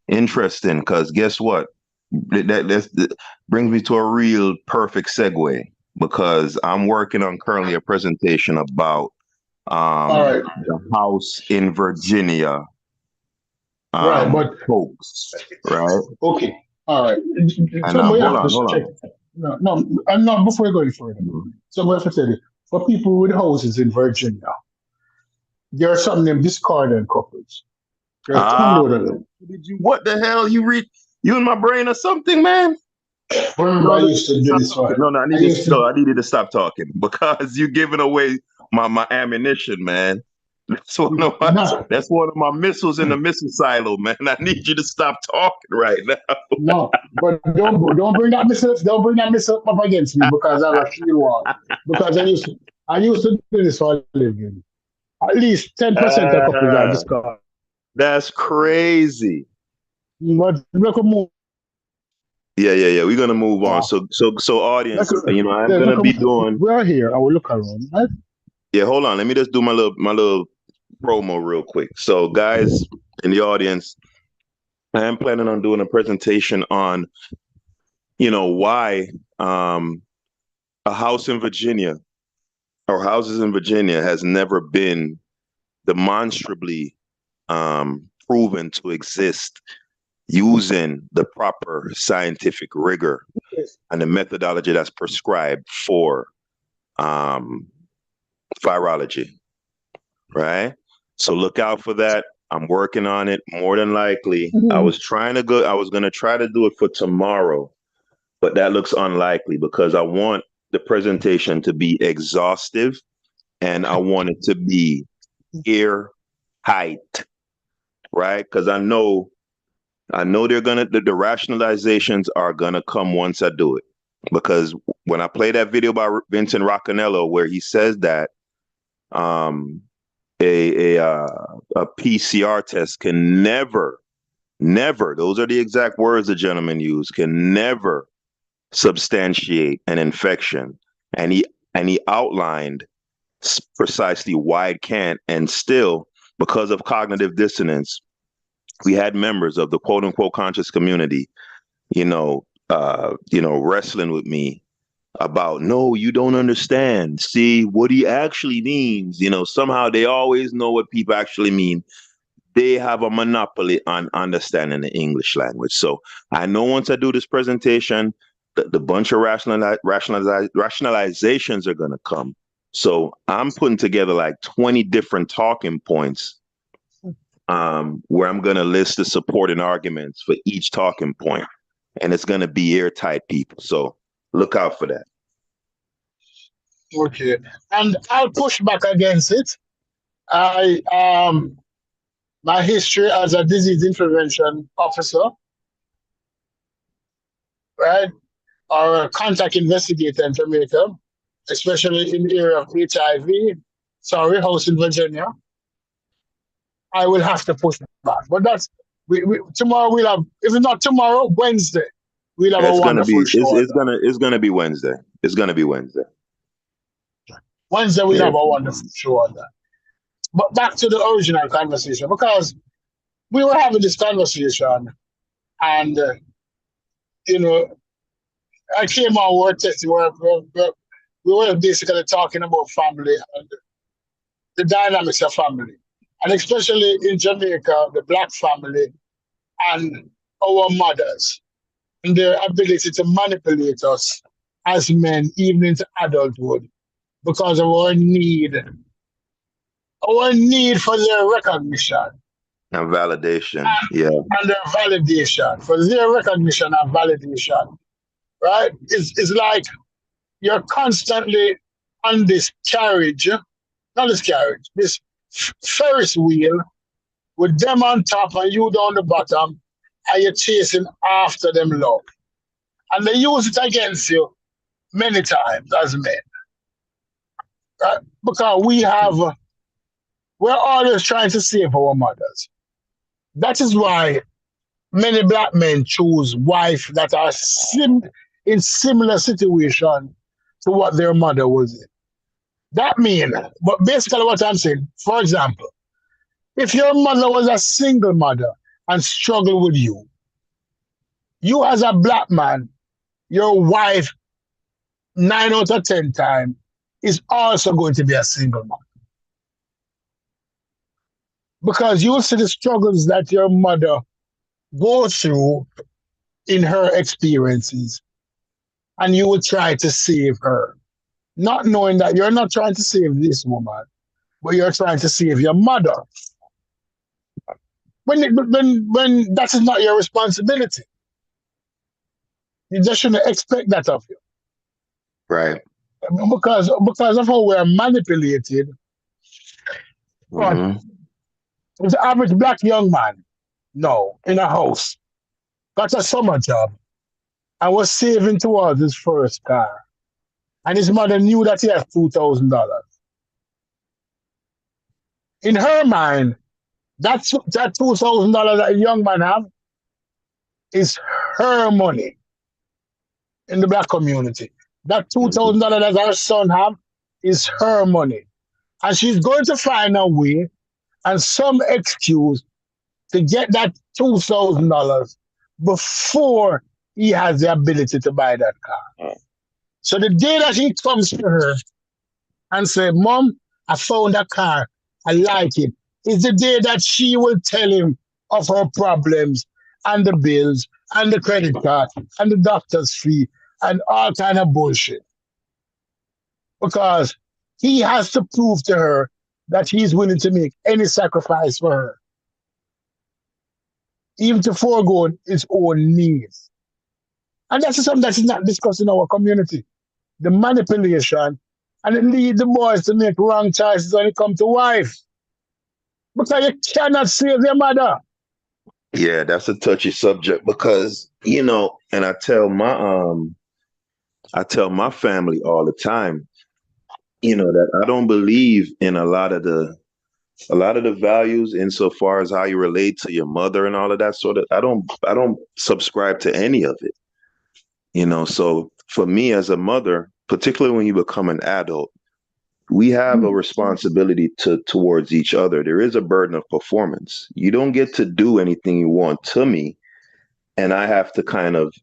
Interesting, because guess what? That brings me to a real perfect segue because I'm working on currently a presentation about All right. the house in Virginia Right, but folks, right? okay. All right. And So we hold have to on. check. No, I'm not before we go any further. Mhm. So we have to tell you, for people with houses in Virginia, there are some named discordant couples. There are a ton Ah, load of them. what the hell? You in my brain or something, man? Remember, No, I used to do stop this talking. one. No, I I used to. needed to stop talking because you're giving away my ammunition, man. No, That's one of my missiles in the missile silo, man. I need you to stop talking right now. no, but don't bring that missile up against me because I have a shield wall. Because I used to do this for a living. At least 10% of couples are Ah, discordant. that's crazy. But look at move. Yeah. We're gonna move on. Look, So audience, I'm gonna look, be doing. we're here. I will look around. Right? Yeah, hold on. Let me just do my little promo real quick. So, guys in the audience, I am planning on doing a presentation on, why a house in Virginia or houses in Virginia has never been demonstrably proven to exist using the proper scientific rigor and the methodology that's prescribed for virology, right? So look out for that. I'm working on it more than likely. I was going to try to do it for tomorrow, but that looks unlikely because I want the presentation to be exhaustive and I want it to be airtight, right? Because I know the rationalizations are gonna come once I do it. Because when I play that video by Vincent Roccanello where he says that a PCR test can never, those are the exact words the gentleman used, can never substantiate an infection. And he outlined precisely why it can't. And still, because of cognitive dissonance, we had members of the quote unquote conscious community, wrestling with me about, no, you don't understand. See what he actually means. Somehow they always know what people actually mean. They have a monopoly on understanding the English language. So I know once I do this presentation, the bunch of rationalizations are going to come. So I'm putting together like 20 different talking points where I'm going to list the supporting arguments for each talking point. And it's going to be airtight, people. So look out for that. Okay. And I'll push back against it. My history as a disease intervention officer, right, or a contact investigator in Jamaica, especially in the area of HIV, house in Virginia, I will have to push back. But that's tomorrow we'll have, if not tomorrow, Wednesday, we'll have a wonderful show. It's gonna be Wednesday. It's gonna be Wednesday. Wednesday we'll have a wonderful show on that. But back to the original conversation, because we were having this conversation, and I came on word testing where we were basically talking about family and the dynamics of family, and especially in Jamaica, the Black family and our mothers and their ability to manipulate us as men, even into adulthood, because of our need for their recognition. And validation. Yeah. and their validation, for their recognition and validation, right? It's like you're constantly on this carriage, not this carriage, this Ferris wheel with them on top and you down the bottom, and you're chasing after them love. And they use it against you many times as men, right? Because we're always trying to save our mothers. That is why many black men choose wives that are in similar situation to what their mother was in. That means, but basically what I'm saying, for example, if your mother was a single mother and struggled with you as a black man, your wife 9 out of 10 times is also going to be a single mother. Because you will see the struggles that your mother goes through in her experiences, and you will try to save her, not knowing that you're not trying to save this woman, but you're trying to save your mother. When that is not your responsibility, you just shouldn't expect that of you. Right. Because of how we're manipulated. Mm-hmm. The average black young man, no, in a house, got a summer job and was saving towards his first car. And his mother knew that he had $2,000. In her mind, that $2,000 that a young man have is her money in the black community. That $2,000 that her son have is her money. And she's going to find a way and some excuse to get that $2,000 before he has the ability to buy that car. So the day that he comes to her and say, Mom, I found a car, I like it, is the day that she will tell him of her problems and the bills and the credit card and the doctor's fee and all kind of bullshit. Because he has to prove to her that he's willing to make any sacrifice for her, even to forego his own needs. And that's something that is not discussed in our community. The manipulation, and it leads the boys to make wrong choices when it comes to wife. Because you cannot save your mother. Yeah, that's a touchy subject because, and I tell my family all the time, that I don't believe in a lot of the values insofar as how you relate to your mother and all of that sort of. I don't subscribe to any of it. So for me as a mother, particularly when you become an adult, we have a responsibility towards each other. There is a burden of performance. You don't get to do anything you want to me, and I have to kind of,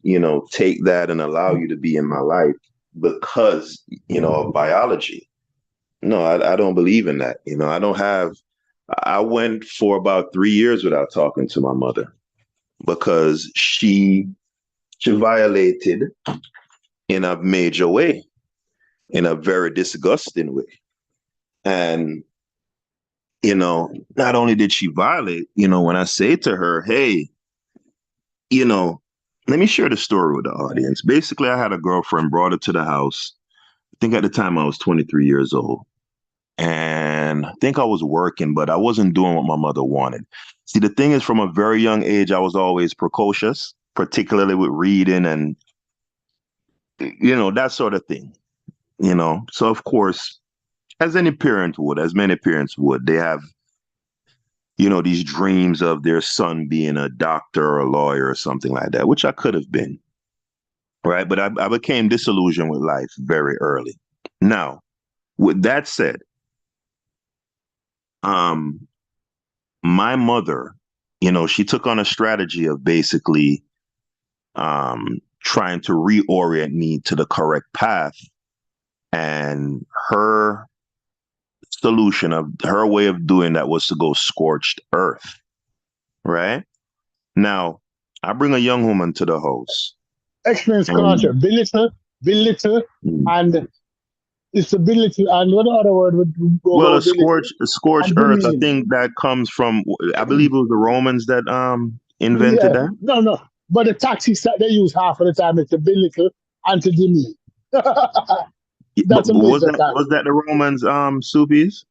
take that and allow you to be in my life because, of biology. No, I don't believe in that. I went for about 3 years without talking to my mother because she violated in a major way, in a very disgusting way. And, not only did she violate, when I say to her, hey, let me share the story with the audience. Basically, I had a girlfriend, brought her to the house. I think at the time I was 23 years old. And I think I was working, but I wasn't doing what my mother wanted. See, the thing is, from a very young age, I was always precocious, particularly with reading and, that sort of thing. So of course, as many parents would, they have, these dreams of their son being a doctor or a lawyer or something like that, which I could have been. Right. But I became disillusioned with life very early. Now, with that said, my mother, she took on a strategy of basically trying to reorient me to the correct path. And her solution of her way of doing that was to go scorched earth. Right? Now, I bring a young woman to the house. Experience culture, be little, and It's a belittle, and what other word would go Well, with belittle? a scorched And earth. I demean. think that comes from. I believe it was the Romans that invented Yeah, that. no, no. But the taxis that they use half of the time is to belittle and to demean. That's But a major time. was that the Romans soupies?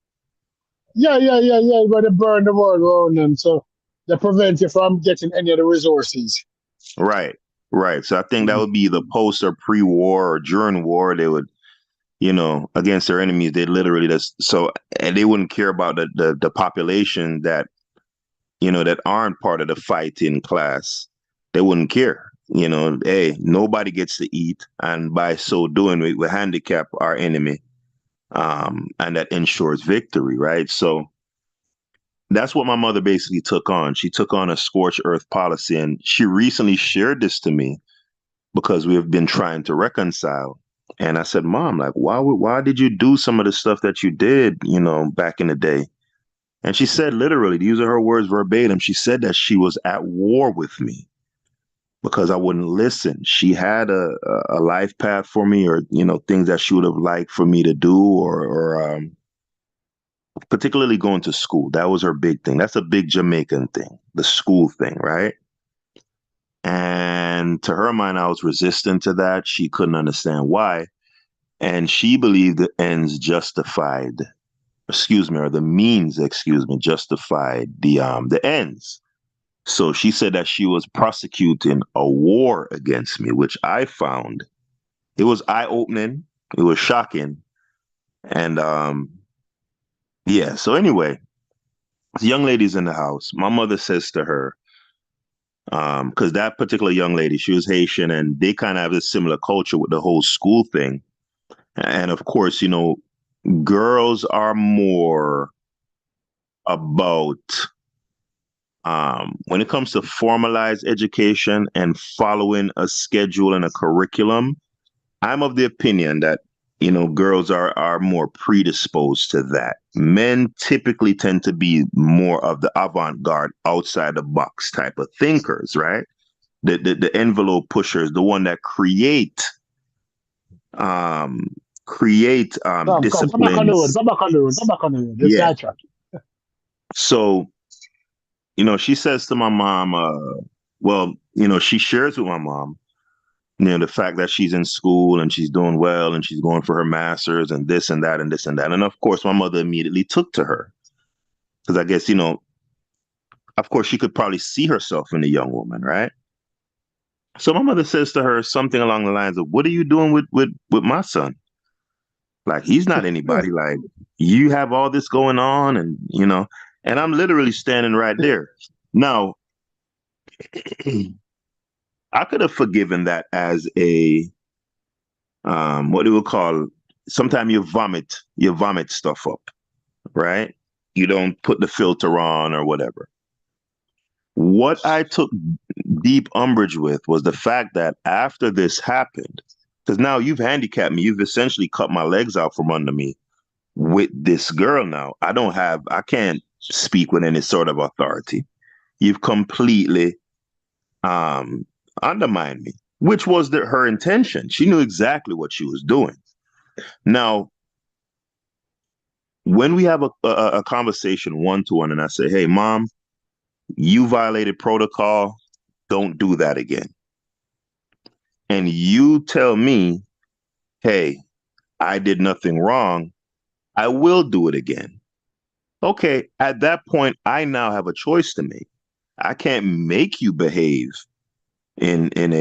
Yeah, yeah, yeah, yeah. But they burn the world around them, so they prevent you from getting any of the resources. Right, right. So I think that Mm. would be the post or pre-war or during war. They would, against their enemies, they literally just so and they wouldn't care about the population that that aren't part of the fighting class. They wouldn't care. Hey, nobody gets to eat, and by so doing, we handicap our enemy, and that ensures victory, right? So that's what my mother basically took on. She took on a scorched earth policy, and she recently shared this to me because we have been trying to reconcile. And I said, Mom, like, why did you do some of the stuff that you did, back in the day? And she said, literally, these are her words verbatim. She said that she was at war with me because I wouldn't listen. She had a life path for me, or things that she would have liked for me to do, or particularly going to school. That was her big thing. That's a big Jamaican thing, the school thing, right? And to her mind, I was resistant to that. She couldn't understand why. And she believed the ends justified, excuse me, or the means, excuse me, justified the ends. So she said that she was prosecuting a war against me, which I found it was eye-opening, it was shocking. And yeah, so anyway, the young lady's in the house. My mother says to her, because that particular young lady, she was Haitian, and they kind of have this similar culture with the whole school thing. And of course, girls are more about when it comes to formalized education and following a schedule and a curriculum. I'm of the opinion that girls are more predisposed to that. Men typically tend to be more of the avant-garde, outside the box type of thinkers, right? The envelope pushers, the one that um Come back on the road. disciplines. Come back on the road. Come back on the road. This Yeah. guy track. So, she says to my mom, well, she shares with my mom, the fact that she's in school and she's doing well and she's going for her master's and this and that and this and that. And of course, my mother immediately took to her because I guess, of course, she could probably see herself in the young woman, right? So my mother says to her something along the lines of, "What are you doing with my son? Like, he's not anybody. Like, you have all this going on, and and I'm literally standing right there. Now, I could have forgiven that as a what do we call, sometimes you vomit stuff up, right? You don't put the filter on or whatever. What I took deep umbrage with was the fact that after this happened, because now you've handicapped me, you've essentially cut my legs out from under me with this girl. Now I can't speak with any sort of authority. You've completely um undermined me, which was her intention. She knew exactly what she was doing. Now, when we have a conversation one-to-one and I say, "Hey, Mom, you violated protocol, don't do that again," and you tell me, "Hey, I did nothing wrong, I will do it again." Okay, at that point, I now have a choice to make. I can't make you behave in in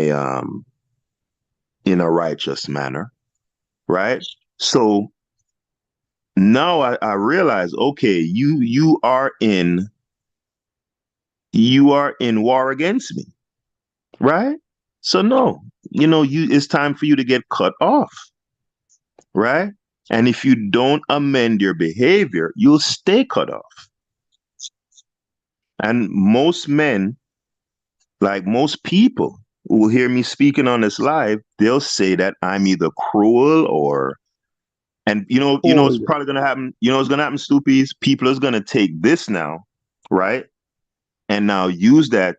a righteous manner, right? So now I realize, okay, you are in war against me, right? So no, it's time for you to get cut off, right? And if you don't amend your behavior, you'll stay cut off. And most men, like most people who will hear me speaking on this live, they'll say that I'm either cruel or, and it's Cold. probably gonna happen. It's gonna happen, Stoopies. People is gonna take this now, right? And now use that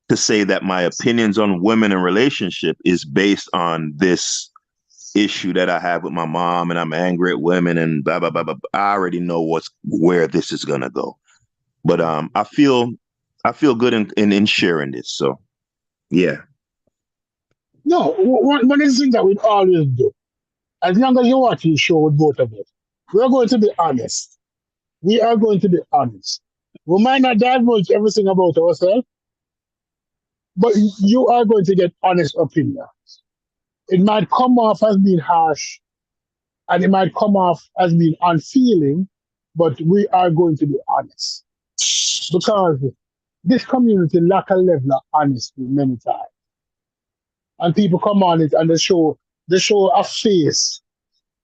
to say that my opinions on women and relationship is based on this issue that I have with my mom, and I'm angry at women, and blah blah blah blah. I already know where this is gonna go. But I feel good in sharing this. So yeah. No, one of the things that we always do, as long as you watch the show with both of us, we're going to be honest. We are going to be honest. We might not divulge everything about ourselves, but you are going to get honest opinions. It might come off as being harsh, and it might come off as being unfeeling, but we are going to be honest. Because this community lack a level of honesty many times. And people come on it and they show a face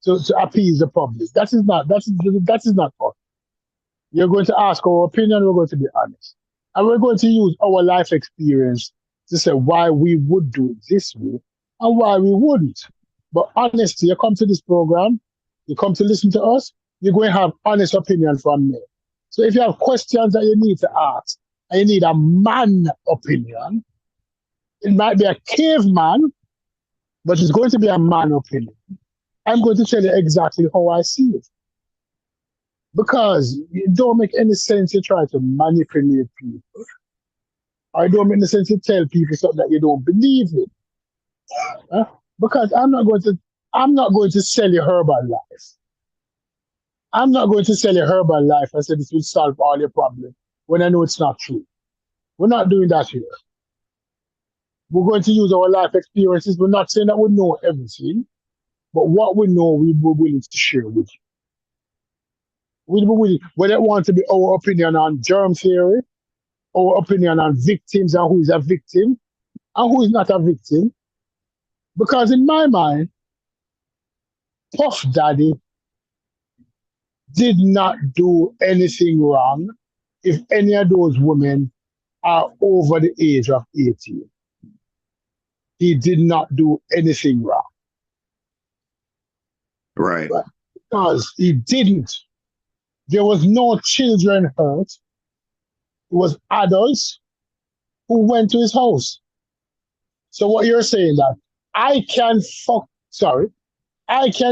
to appease the public. That is not us. You're going to ask our opinion, we're going to be honest. And we're going to use our life experience to say why we would do it this way and why we wouldn't. But honesty, you come to this program, you come to listen to us, you're going to have honest opinion from me. So if you have questions that you need to ask, and you need a man opinion, it might be a caveman, but it's going to be a man opinion. I'm going to tell you exactly how I see it. Because it don't make any sense to try to manipulate people. Or it don't make any sense to tell people something that you don't believe in. Because I'm not going to sell you herbal life. I'm not going to sell you herbal life and say this will solve all your problems when I know it's not true. We're not doing that here. We're going to use our life experiences. We're not saying that we know everything, but what we know, we're willing to share with you. Whether it wants to be our opinion on germ theory, our opinion on victims and who is a victim and who is not a victim. Because in my mind, Puff Daddy did not do anything wrong if any of those women are over the age of 18. He did not do anything wrong. Right. But because he didn't. There was no children hurt. It was adults who went to his house. So what you're saying that I can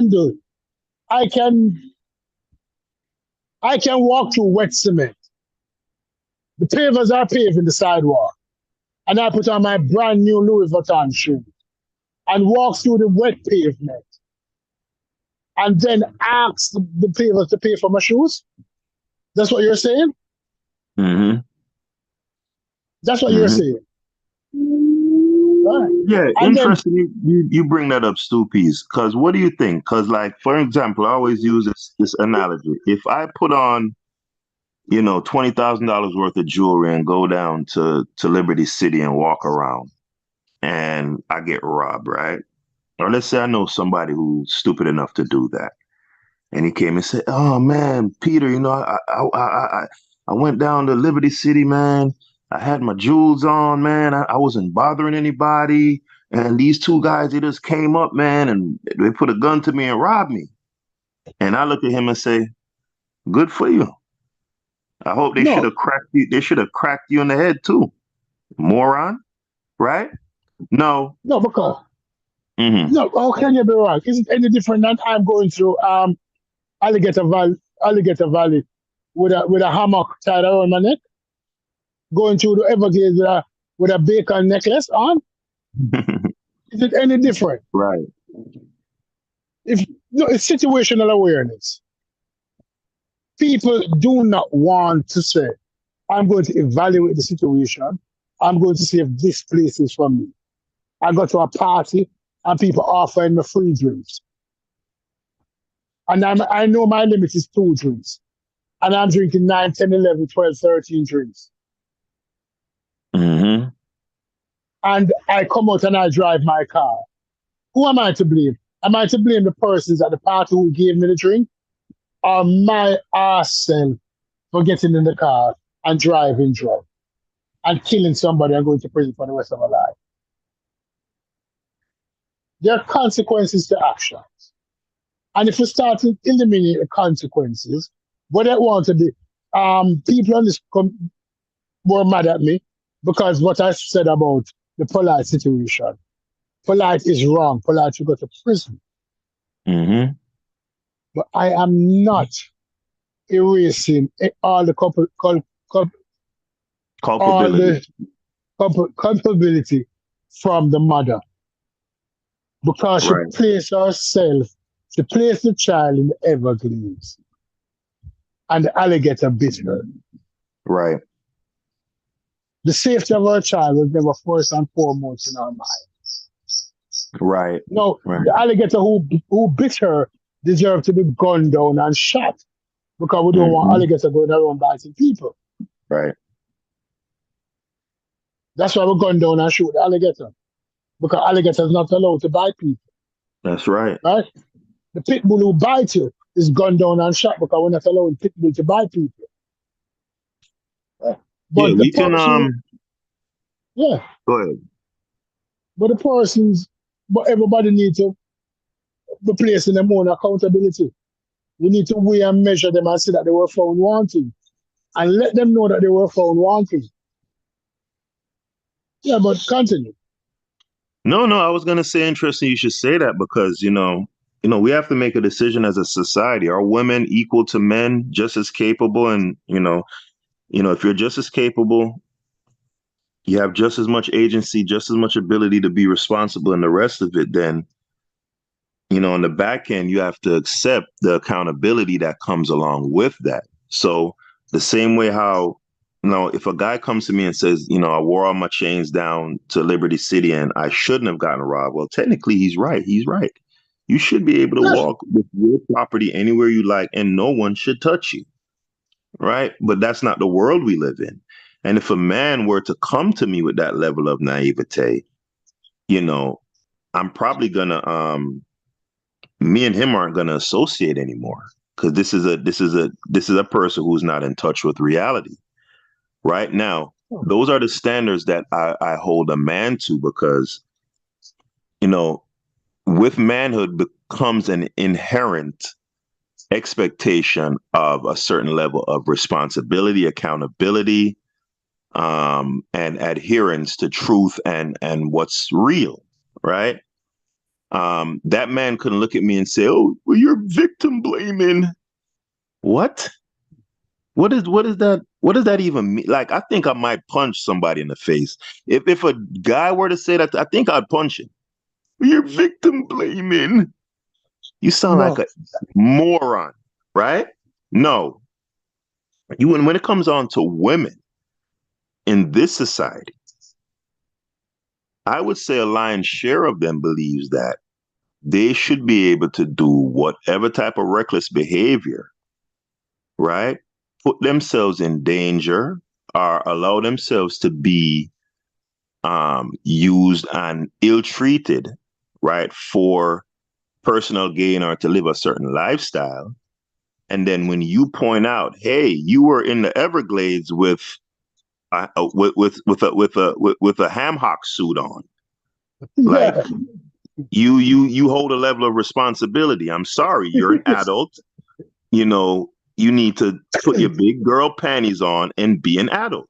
do it. I can walk through wet cement. The pavers are paving the sidewalk. And I put on my brand new Louis Vuitton shoes and walk through the wet pavement. And then ask the pavers to pay for my shoes? That's what you're saying? Mm-hmm. That's what you're saying. Right. Yeah, and interesting. You bring that up, Stoopies, because what do you think? Because, like, for example, I always use this analogy. If I put on, $20,000 worth of jewelry and go down to Liberty City and walk around, and I get robbed, right? Or let's say I know somebody who's stupid enough to do that, and he came and said, "Oh man, Peter, I went down to Liberty City, man. I had my jewels on, man. I wasn't bothering anybody. And these two guys, they just came up, man, and they put a gun to me and robbed me." And I look at him and say, "Good for you. I hope they should have cracked you. They should have cracked you in the head too, moron." Right? No. No, because Mm-hmm. no. How can you be wrong? Is it any different than I'm going through Alligator Valley with a hammock tied around my neck? Going through the Everglades with a bacon necklace on? Is it any different? Right. It's situational awareness. People do not want to say, I'm going to evaluate the situation. I'm going to see if this place is for me. I go to a party and people offering me free drinks. And I know my limit is 2 drinks. And I'm drinking 9, 10, 11, 12, 13 drinks. Mm-hmm. And I come out and I drive my car. Who am I to blame? Am I to blame the persons at the party who gave me the drink? Or my ourself for getting in the car and driving drunk and killing somebody and going to prison for the rest of our life? There are consequences to actions. And if we start to eliminate the consequences, what I want to be, people on this were mad at me because what I said about the Polite situation. Polite is wrong. Polite should go to prison. Mm-hmm. But I am not erasing all the all Culpability. the culpability from the mother because she Right. placed herself, she placed the child in the Everglades, and the alligator bit her. Right. The safety of her child was never first and foremost in her mind. Right. No, Right. the alligator who bit her deserved to be gunned down and shot because we don't want Mm-hmm. alligator going around biting people. Right. That's why we gun down and shoot the alligator because alligator is not allowed to bite people, That's right. right? The pit bull who bites you is gunned down and shot because we're not allowing pit bull to bite people. Right? Yeah, But the we can person, yeah, go ahead. but the persons, but everybody needs to be placed in their own accountability. We need to weigh and measure them and see that they were found wanting and let them know that they were found wanting. Yeah, but continue. No, no, I was gonna say interesting you should say that because, we have to make a decision as a society. Are women equal to men, just as capable? And, if you're just as capable, you have just as much agency, just as much ability to be responsible in the rest of it, then, on the back end, you have to accept the accountability that comes along with that. So the same way how, if a guy comes to me and says, I wore all my chains down to Liberty City and I shouldn't have gotten robbed. Well, technically he's right. He's right. You should be able to Yes. walk with your property anywhere you like and no one should touch you. Right. But that's not the world we live in. And if a man were to come to me with that level of naivete, I'm probably gonna me and him aren't gonna associate anymore because this is a person who's not in touch with reality. Right now, those are the standards that I hold a man to because, with manhood becomes an inherent expectation of a certain level of responsibility, accountability, and adherence to truth and what's real, right? That man couldn't look at me and say, "Oh, well, you're victim blaming." What? What is that? What does that even mean? Like, I think I might punch somebody in the face if a guy were to say that. I think I'd punch him. You're victim blaming. You sound like No. a moron, right? No, when it comes on to women in this society, I would say a lion's share of them believes that they should be able to do whatever type of reckless behavior, right? Put themselves in danger or allow themselves to be used and ill-treated, right, for personal gain or to live a certain lifestyle. And then when you point out, hey, you were in the Everglades with a ham hock suit on, like Yeah. you hold a level of responsibility. I'm sorry, you're an adult. You need to put your big girl panties on and be an adult.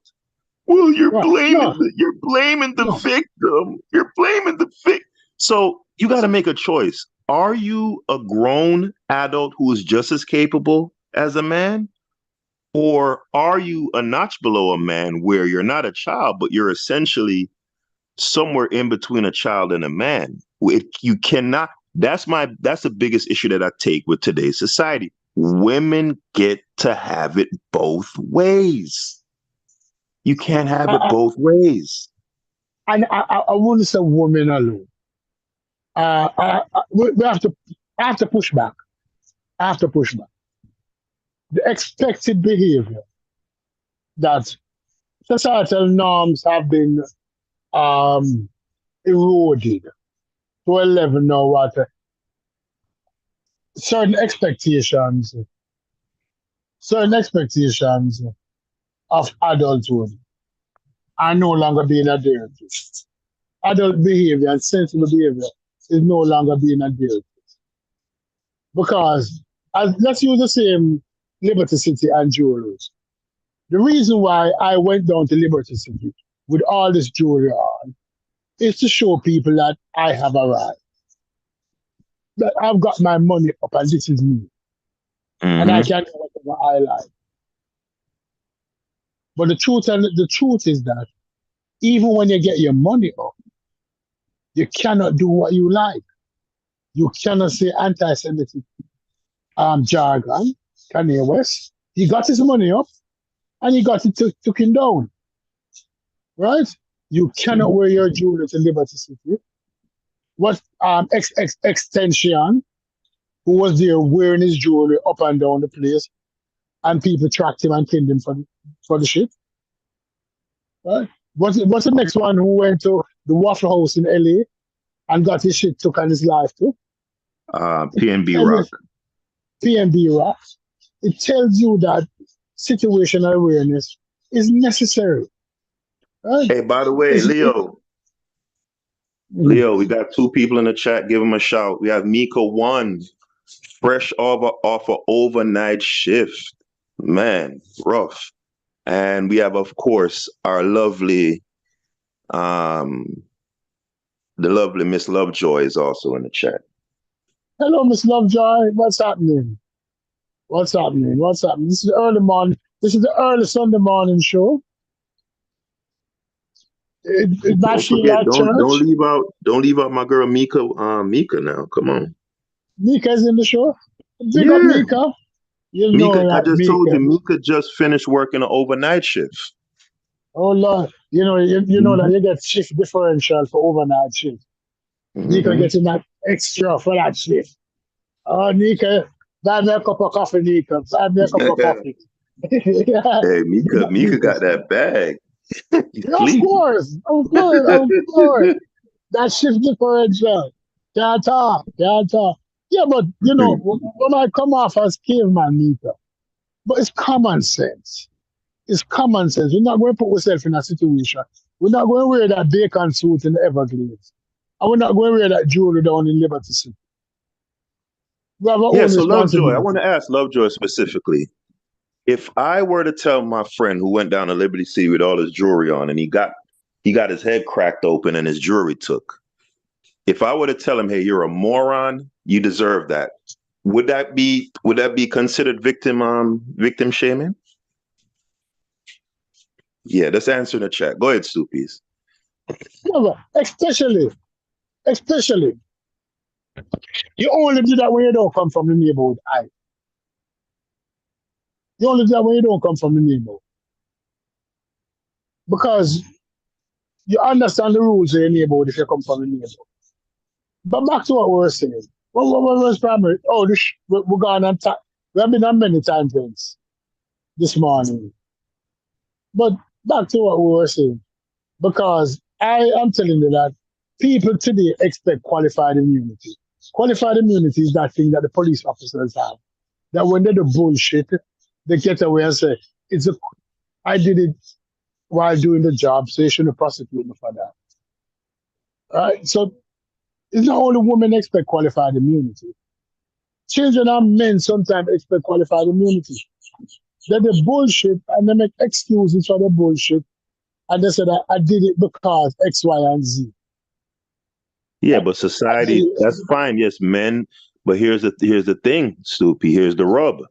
Well, you're Right. blaming No. the No. victim. You're blaming the victim. So you got to make a choice. Are you a grown adult who is just as capable as a man? Or are you a notch below a man where you're not a child, but you're essentially somewhere in between a child and a man? You cannot, that's the biggest issue that I take with today's society. Women get to have it both ways. You can't have it I, both ways. I wouldn't say women alone. We have to. I have to push back. I have to push back. The expected behavior that societal norms have been um, eroded to a level now what certain expectations, certain expectations of adulthood are no longer being adhered to. Adult behavior and sensible behavior is no longer being adhered to. Because let's use the same Liberty City and jewelers. The reason why I went down to Liberty City with all this jewelry on is to show people that I have arrived. that I've got my money up and this is me. And I Mm-hmm. can do whatever I like. But the truth is that even when you get your money up, you cannot do what you like. You cannot say anti-Semitic jargon. Kanye West, he got his money up and he got it took him down, right? You cannot wear your jewelry to Liberty City. What extension who was there wearing his jewelry up and down the place, and people tracked him and killed him for the shit, right? What's the next one who went to the Waffle House in LA and got his shit took on his life too? PNB Tell me, Rock. PNB Rock. It tells you that situational awareness is necessary, right? Hey, by the way, It's, it, mm, Leo, we got two people in the chat. Give them a shout. We have Mika One, fresh off a overnight shift. Man, rough. And we have, of course, our lovely, the lovely Miss Lovejoy is also in the chat. Hello, Miss Lovejoy. What's happening? What's happening? What's happening? This is the early morning. This is the early Sunday morning show. It might Don't feel forget, like don't church. don't leave out my girl Mika now. Come on. Mika's in the show. Big up Yeah. Mika. You know Mika, I that just told you, Mika. Mika just finished working an overnight shift. Oh Lord, you know that you get shift differential for overnight shift. Mika Mm-hmm. getting that extra for that shift. Oh, Mika, buy me a cup of coffee, Mika. Buy me a cup of coffee. Yeah, Hey, big up Mika Mika. got that bag. He's Yeah, of clean. course, of course, of course. That shift differential. Can't talk, can't talk. Yeah, but when I come off as caveman, Mika, but it's common sense. It's common sense. We're not going to put ourselves in a situation. We're not going to wear that bacon suit in the Everglades. And we're not going to wear that jewelry down in Liberty City. We have our Yeah, own so Lovejoy, I want responsibility. to ask Lovejoy specifically. If I were to tell my friend who went down to Liberty City with all his jewelry on and he got his head cracked open and his jewelry took, if I were to tell him, hey, you're a moron, you deserve that, would that be considered victim shaming? Yeah, let's answer in the chat. Go ahead, Stoopies. Yeah, but especially, you only do that when you don't come from the neighborhood. You only do that when you don't come from the neighborhood. Because you understand the rules of your neighborhood if you come from the neighborhood. But back to what we were saying. What was primary? Oh, we're going on. We have been on many time things this morning. But back to what we were saying. Because I am telling you that people today expect qualified immunity. Qualified immunity is that thing that the police officers have. That when they do bullshit, they get away and say, I did it while doing the job, so you shouldn't prosecute me for that. Right? So it's not only women expect qualified immunity. Children and men sometimes expect qualified immunity. They do bullshit and they make excuses for the bullshit. And they say that I did it because X, Y, and Z. Yeah, but society, that's fine. Yes, men. But here's the thing, Stoopy. Here's the rub.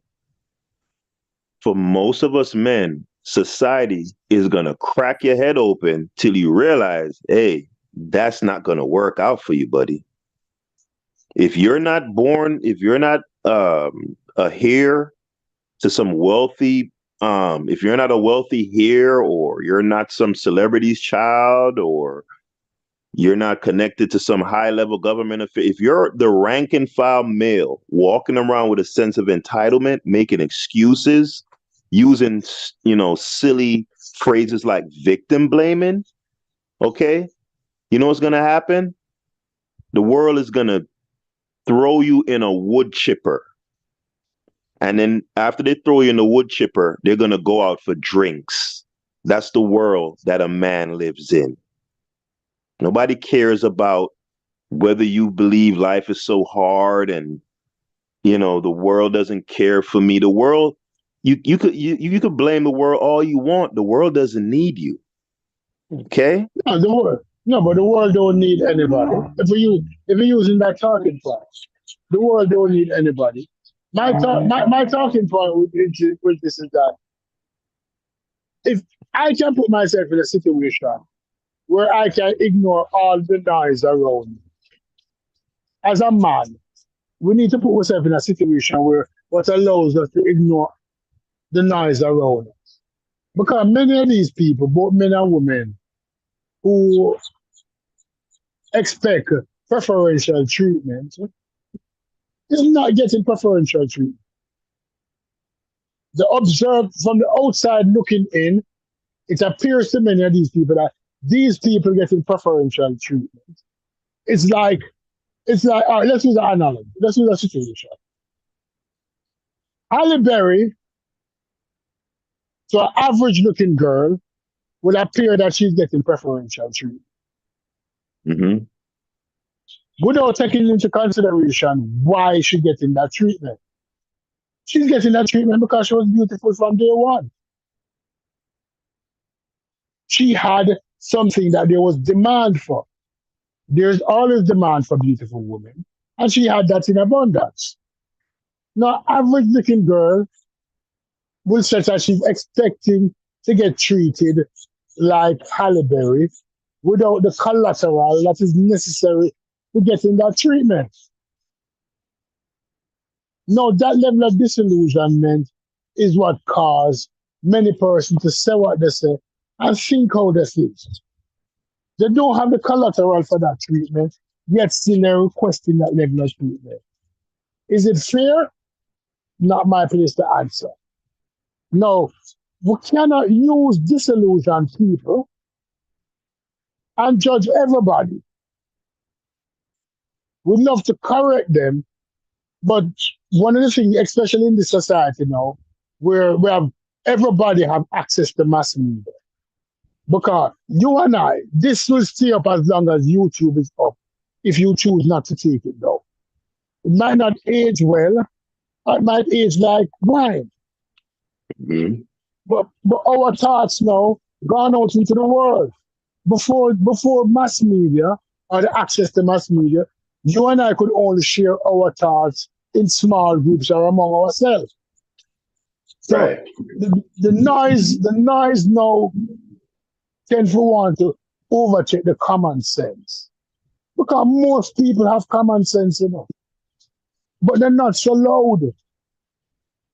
For most of us men, society is gonna crack your head open till you realize, hey, that's not gonna work out for you, buddy. If you're not a heir to some wealthy, if you're not a wealthy heir, or you're not some celebrity's child, or you're not connected to some high level government affair, if you're the rank and file male walking around with a sense of entitlement, making excuses, using silly phrases like victim blaming, okay, you know what's gonna happen? The world is gonna throw you in a wood chipper. And then after they throw you in the wood chipper, they're going to go out for drinks. That's the world that a man lives in. Nobody cares about whether you believe life is so hard and, the world doesn't care for me. The world, you could blame the world all you want. The world doesn't need you. Okay? No, but the world don't need anybody. If we're using that talking point. The world don't need anybody. My talking point with this is that if I can put myself in a situation where I can ignore all the noise around me, as a man, we need to put ourselves in a situation where what allows us to ignore the noise around us. Because many of these people, both men and women, who expect preferential treatment, is not getting preferential treatment. The observe from the outside looking in, it appears to many of these people that these people getting preferential treatment. It's like all right, let's use an analogy. Let's use a situation. Halle Berry, to an average looking girl, will appear that she's getting preferential treatment Mm-hmm. without taking into consideration why she's getting that treatment. She's getting that treatment because she was beautiful from day one. She had something that there was demand for. There's always demand for beautiful women, and she had that in abundance. Now, average looking girl will say that she's expecting to get treated like Halle Berry without the collateral that is necessary to getting that treatment. No, that level of disillusionment is what caused many persons to say what they say and think how they think. They don't have the collateral for that treatment, yet still they're requesting that level of treatment. Is it fair? Not my place to answer. No, we cannot use disillusioned people and judge everybody. We'd love to correct them, but one of the things, especially in this society now, where we have everybody have access to mass media. Because you and I, this will stay up as long as YouTube is up, if you choose not to take it down. It might not age well, or it might age like wine. Mm-hmm. But our thoughts now gone out into the world. Before mass media or the access to mass media, you and I could only share our thoughts in small groups or among ourselves. So Right. the noise now tends to want to overtake the common sense. Because most people have common sense, but they're not so loud.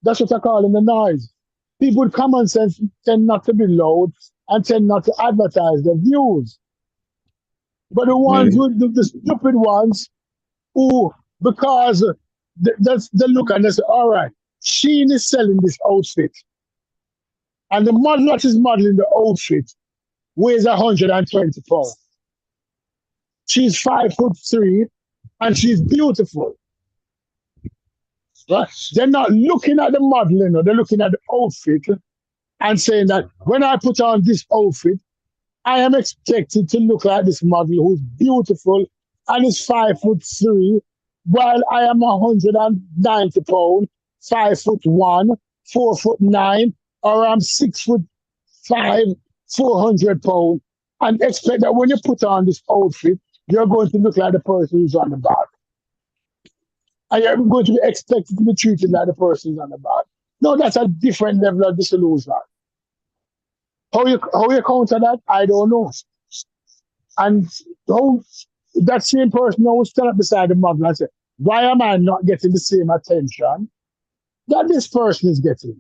That's what I call in the noise. People with common sense tend not to be loud and tend not to advertise their views. But the ones Mm-hmm. the stupid ones who, because they look and they say, all right, Sheen is selling this outfit. And the model that is modeling the outfit weighs 120 pounds. She's 5'3" and she's beautiful. Right? They're not looking at the modeling, they're looking at the outfit and saying that when I put on this outfit, I am expected to look like this model who's beautiful and is 5'3", while I am 190 pounds, 5'1", 4'9", or I'm 6'5", 400 pounds, and expect that when you put on this outfit, you're going to look like the person who's on the back. And you're going to be expected to be treated like the person who's on the back. No, that's a different level of disillusion. How you counter that, I don't know. And how that same person will stand up beside the model and say, why am I not getting the same attention that this person is getting?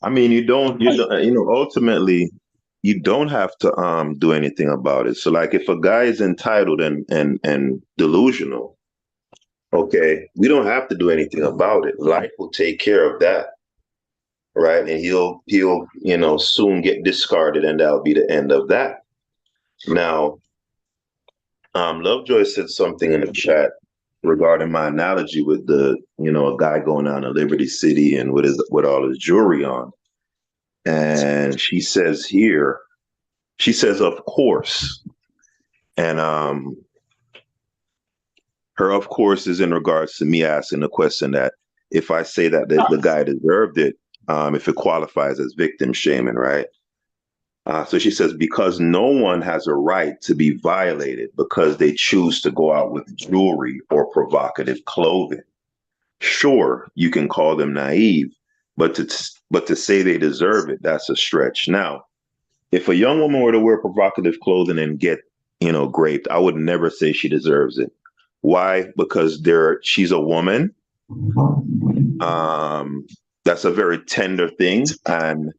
I mean, ultimately, you don't have to do anything about it. So, like, if a guy is entitled and delusional, okay, we don't have to do anything about it. Life will take care of that, right? And he'll soon get discarded, and that'll be the end of that. Now, Lovejoy said something in the chat regarding my analogy with a guy going down to Liberty City and with all his jewelry on. And she says, of course. And her of course is in regards to me asking the question that if I say that the guy deserved it, if it qualifies as victim shaming, right? So she says, because no one has a right to be violated because they choose to go out with jewelry or provocative clothing. Sure, you can call them naive, but to say they deserve it, that's a stretch. Now, if a young woman were to wear provocative clothing and get, raped, I would never say she deserves it. Why? Because she's a woman. That's a very tender thing, and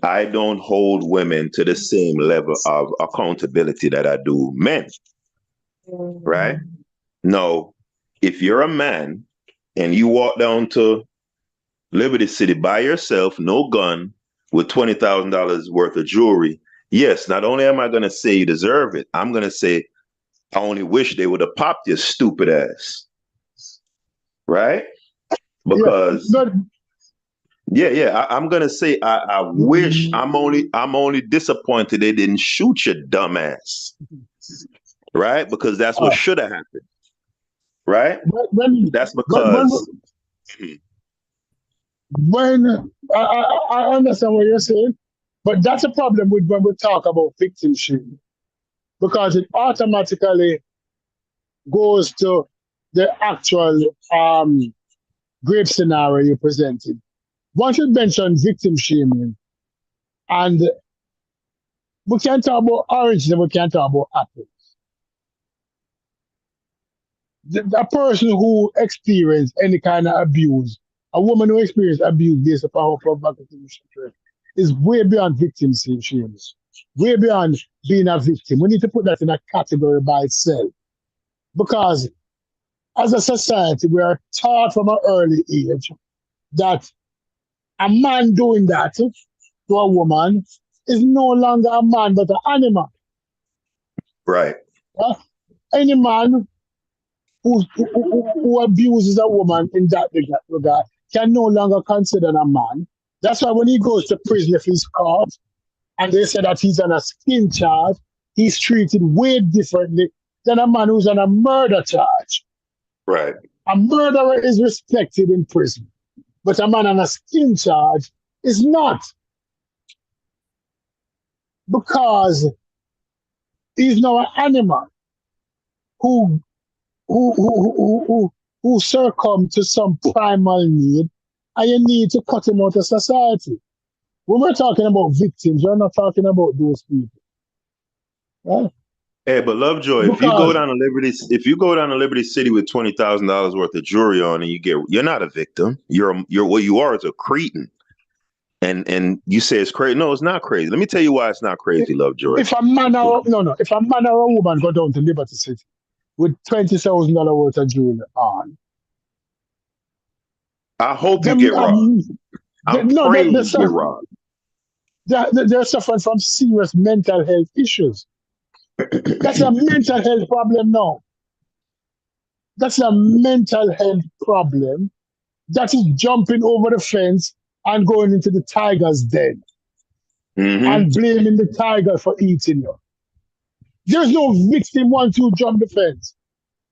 I don't hold women to the same level of accountability that I do men. Right? No, if you're a man and you walk down to Liberty City by yourself, no gun, with $20,000 worth of jewelry, yes, not only am I going to say you deserve it, I'm going to say, I only wish they would have popped your stupid ass. Right? Because I'm going to say, I wish, I'm only disappointed they didn't shoot your dumb ass. Right? Because that's what should have happened. Right? That's because when I understand what you're saying, but that's a problem with when we talk about victim shaming, because it automatically goes to the actual grave scenario you presented. Once you mention victim shaming, and we can't talk about oranges and we can't talk about apples. A person who experienced any kind of abuse, a woman who experienced abuse based upon her provocative children, is way beyond victim shaming, way beyond being a victim. We need to put that in a category by itself. Because as a society, we are taught from an early age that a man doing that to a woman is no longer a man but an animal. Right. Any man who abuses a woman in that regard can no longer consider a man. That's why when he goes to prison, if he's caught and they say that he's on a skin charge, he's treated way differently than a man who's on a murder charge. Right. A murderer is respected in prison, but a man on a skin charge is not. Because he's now an animal who succumb to some primal need, and you need to cut him out of society. When we're talking about victims, we're not talking about those people. Right? Hey, but Lovejoy, if you go down to Liberty City with $20,000 worth of jewelry on, and you're not a victim. You're what you are is a cretin. And you say it's crazy. No, it's not crazy. Let me tell you why it's not crazy, Lovejoy. If a man or a woman go down to Liberty City with $20,000 worth of jewelry on, I hope you get robbed. I'm praying you get robbed. They're suffering from serious mental health issues. That's a mental health problem now. That's a mental health problem that is jumping over the fence and going into the tiger's den and blaming the tiger for eating you. There's no victim once you jump the fence.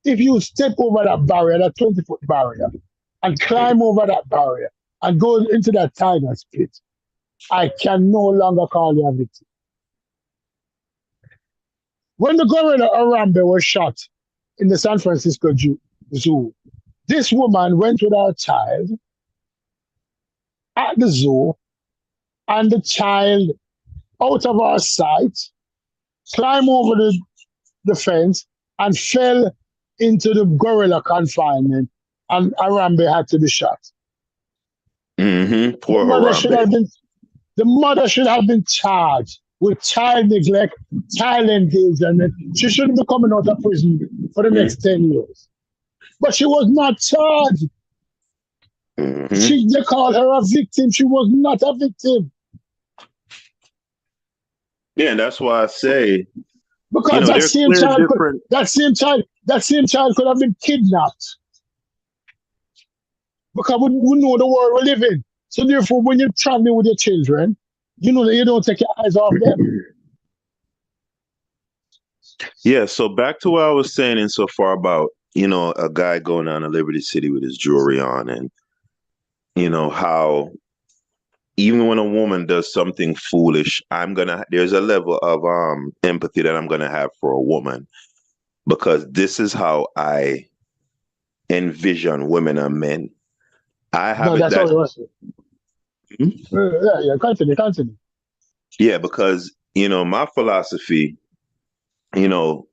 If you step over that barrier, that 20-foot barrier, and climb over that barrier and go into that tiger's pit, I can no longer call you a victim. When the gorilla Harambe was shot in the San Francisco Zoo, this woman went with her child at the zoo, and the child, out of our sight, climbed over the fence and fell into the gorilla confinement, and Harambe had to be shot. Poor Harambe. The mother should have been charged with child neglect, child endangerment. She shouldn't be coming out of prison for the next 10 years. But she was not charged. They called her a victim. She was not a victim. Yeah, and that's why I say, because that same child could have been kidnapped. Because we know the world we live in. So therefore, when you're traveling with your children, you know that you don't take your eyes off them. Yeah, so back to what I was saying insofar about, a guy going down to Liberty City with his jewelry on, and, how even when a woman does something foolish, there's a level of empathy that I'm gonna have for a woman, because this is how I envision women and men. I have No, it that's all that it was. Hmm? Yeah, continue. Yeah, because my philosophy, you know,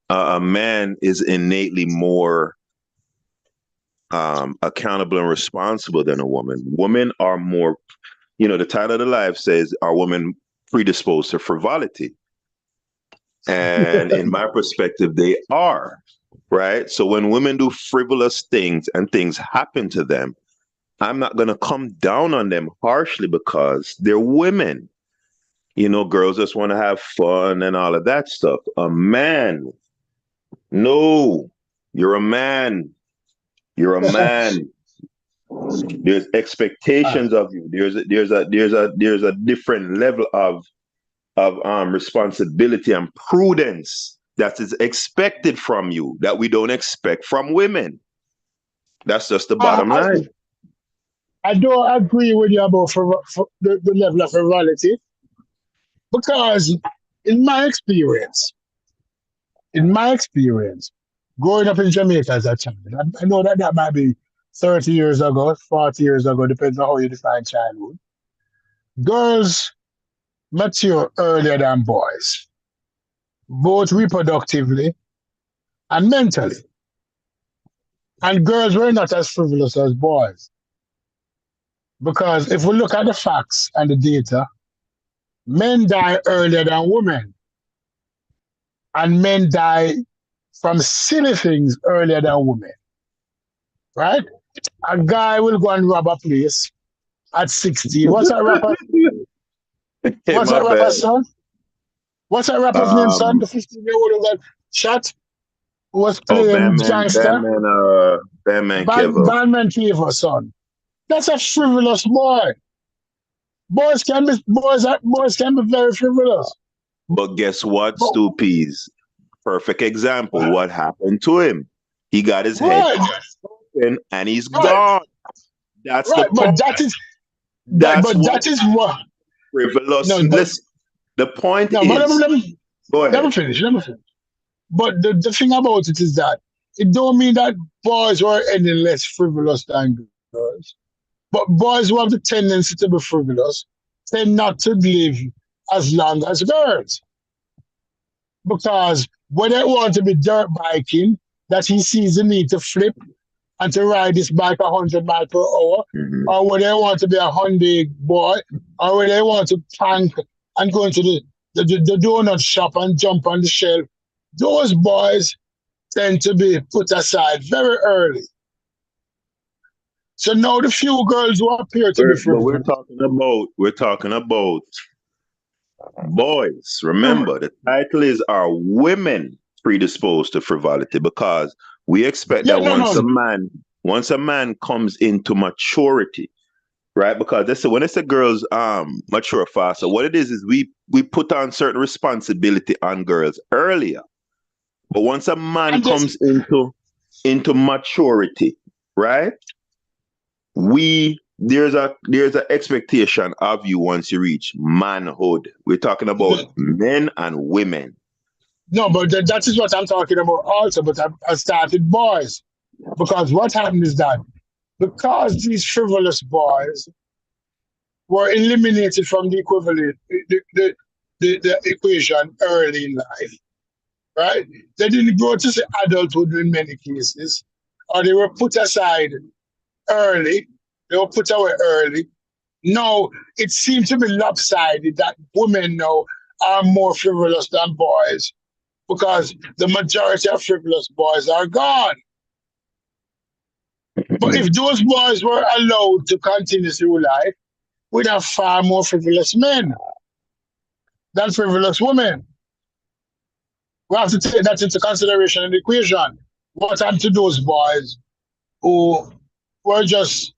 a man is innately more accountable and responsible than a woman. Women are more, the title of the live says, are women predisposed to frivolity? And in my perspective, they are, right? So when women do frivolous things and things happen to them, I'm not going to come down on them harshly because they're women. Girls just want to have fun and all of that stuff. A man, no, you're a man. You're a man. There's Ah, expectations of you. There's a different level of responsibility and prudence that is expected from you that we don't expect from women. That's just the I, bottom I, line. I don't agree with you about for the level of frivolity because, in my experience, in my experience, growing up in Jamaica as a child, I know that might be 30 years ago, 40 years ago, depends on how you define childhood. Girls mature earlier than boys, both reproductively and mentally. And girls were not as frivolous as boys. Because if we look at the facts and the data, men die earlier than women, and men die from silly things earlier than women, right? A guy will go and rob a place at 16. Hey, What's my that bad. rapper's son? What's that rapper's name, son? Um, The 15-year-old who got shot, who was oh, playing gangster? Bandman Kevo. Bandman Fever, son. That's a frivolous boy. Boys can be very frivolous. But guess what, But Stu Peas? Perfect example. What happened to him? He got his head right, broken and he's right, gone. That's the right. point. That's But what that is what. frivolous. No, but Listen, the point no, but is, go let me ahead. finish. Let me finish. But the thing about it is that it don't mean that boys were any less frivolous than girls. But boys who have the tendency to be frivolous tend not to live as long as girls. Because when they want to be dirt biking, that he sees the need to flip and to ride this bike 100 miles per hour, Mhm. or when they want to be a Hyundai boy, or when they want to tank and go into the donut shop and jump on the shelf, those boys tend to be put aside very early. So now the few girls who appear to be But we're frivolous, talking about boys. Remember, the title is Are Women Predisposed to Frivolity? Because we expect yeah, that no, no, once a man comes into maturity, right? Because when it's a girls mature faster, what it is we put on certain responsibility on girls earlier. But once a man and this, comes into maturity, right? There's a expectation of you once you reach manhood. We're talking about men and women. no, but that is what I'm talking about also. But I started boys because what happened is that because these frivolous boys were eliminated from the equivalent, the equation early in life, right? They didn't go to the adulthood in many cases, or they were put aside early. They were put away early. No, it seems to be lopsided that women now are more frivolous than boys because the majority of frivolous boys are gone. But if those boys were allowed to continue through life, we'd have far more frivolous men than frivolous women. We have to take that into consideration in the equation. What happened to those boys who were just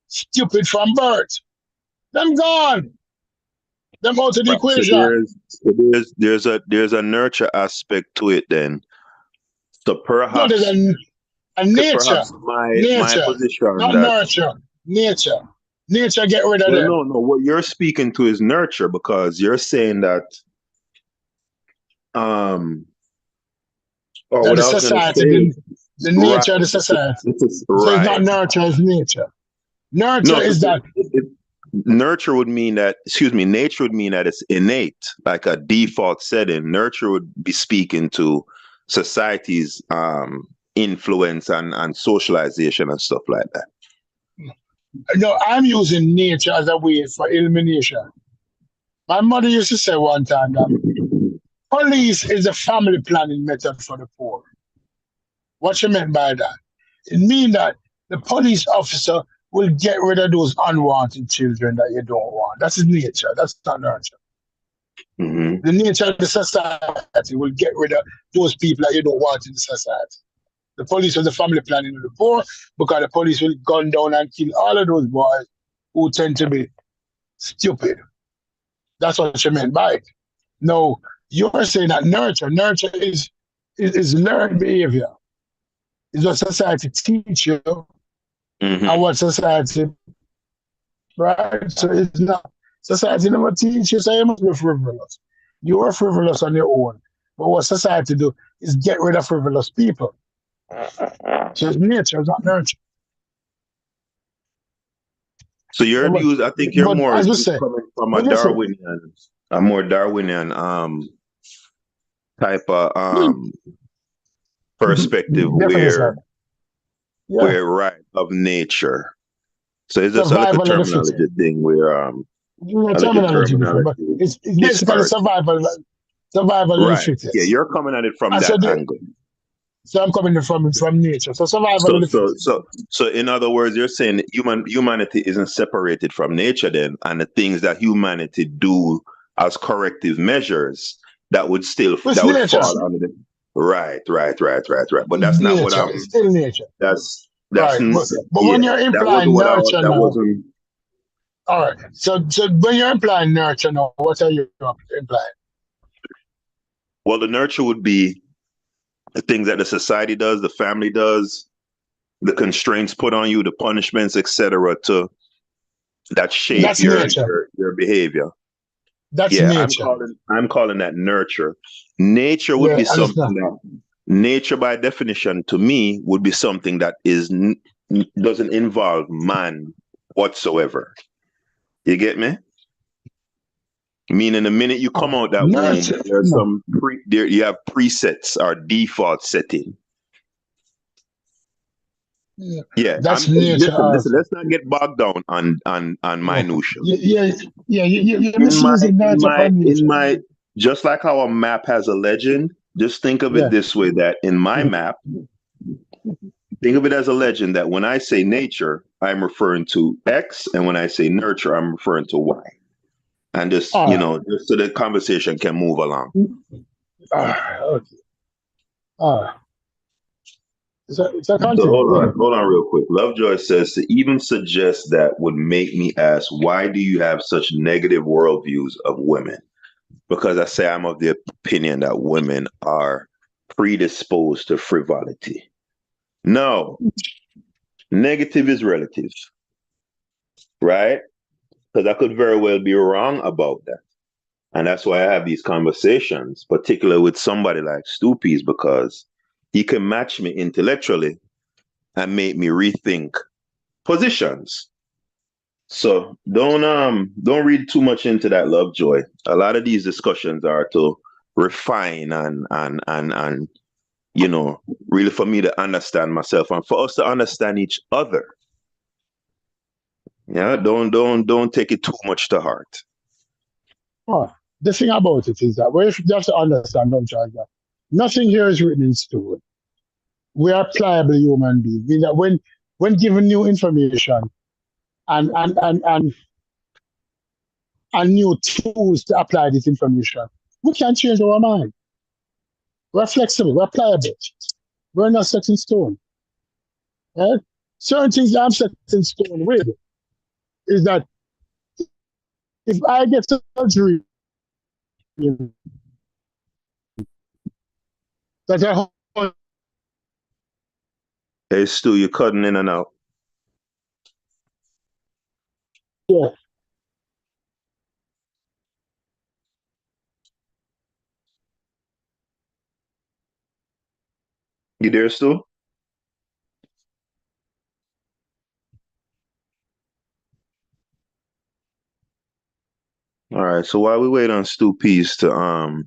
stupid from birth? Them gone. Them out of the Right. So equation. there's a nurture aspect to it then. So No, there's perhaps a nature. perhaps my Nature. position Not that nurture. Nature. Nature get rid of Well, them. no. What you're speaking to is nurture because you're saying that, or That what the I was going to society, say, the right? nature of the society. This is So it's not right. nurture, it's nature. Nurture No, is because that. nurture would mean that, excuse me, nature would mean that it's innate, like a default setting. Nurture would be speaking to society's influence and socialization and stuff like that. No, I'm using nature as a way for elimination. My mother used to say one time that police is a family planning method for the poor. What she meant by that? It means that the police officer will get rid of those unwanted children that you don't want. That's his nature. That's not nurture. Mm-hmm. The nature of the society will get rid of those people that you don't want in the society. The police was the family planning of the poor because the police will gun down and kill all of those boys who tend to be stupid. That's what she meant by it. No, you're saying that nurture. Nurture is learned behavior. It's what society teach you Mm-hmm. and what society, right? So it's not, society never teach you, so you must be frivolous. You are frivolous on your own. But what society do is get rid of frivolous people. So it's nature, it's not nurture. So your But, views, I think you're but more as we say, coming from but listen, a more Darwinian type of perspective definition. Yeah. right of nature. So it's just a little Survival of the fittest. terminology thing where a little Terminology different, but terminology it's basically disparity. survival of the Right. fittest. Yeah, you're coming at it from And that angle. so I'm coming from nature. So survival of the fittest. So in other words, you're saying that humanity isn't separated from nature then, and the things that humanity do as corrective measures that would nature. fall under the right. But that's It's not what nature. It's still nature. that's Right. But when you're that wasn't implying what nurture that now, wasn't. all right. So when you're implying nurture now, what are you implying? Well, the nurture would be the things that the society does, the family does, the constraints put on you, the punishments, etc., to that shape That's nature. your behavior. That's Yeah, nature. I'm calling that nurture. Nature would be something that nature, by definition, to me, would be something that doesn't involve man whatsoever. You get me? Meaning, the minute you come out that nurture, womb, there's some you have presets or default setting. Yeah, that's nature. Listen, let's not get bogged down on minutia. You're misusing nature for nature. Just like how a map has a legend, just think of it this way: that in my map, think of it as a legend that when I say nature, I'm referring to X, and when I say nurture, I'm referring to Y. And just just so the conversation can move along. Okay. So hold on real quick. Lovejoy says to even suggest that would make me ask, why do you have such negative worldviews of women? Because I say I'm of the opinion that women are predisposed to frivolity. No, negative is relative, right? Because I could very well be wrong about that. And that's why I have these conversations, particularly with somebody like Stoopies, because he can match me intellectually and make me rethink positions. So don't read too much into that, Lovejoy. A lot of these discussions are to refine and really for me to understand myself and for us to understand each other. Yeah, don't take it too much to heart. The thing about it is that if you have to understand, don't try that. Nothing here is written in stone. We are pliable human beings. Meaning that when given new information and new tools to apply this information, we can change our mind. We're flexible, we're pliable. We're not set in stone. Right? Certain things I'm set in stone with is that if I get surgery, that I Hey Stu, you're cutting in and out. Yeah. You there, Stu? All right. So while we wait on Stu Peace to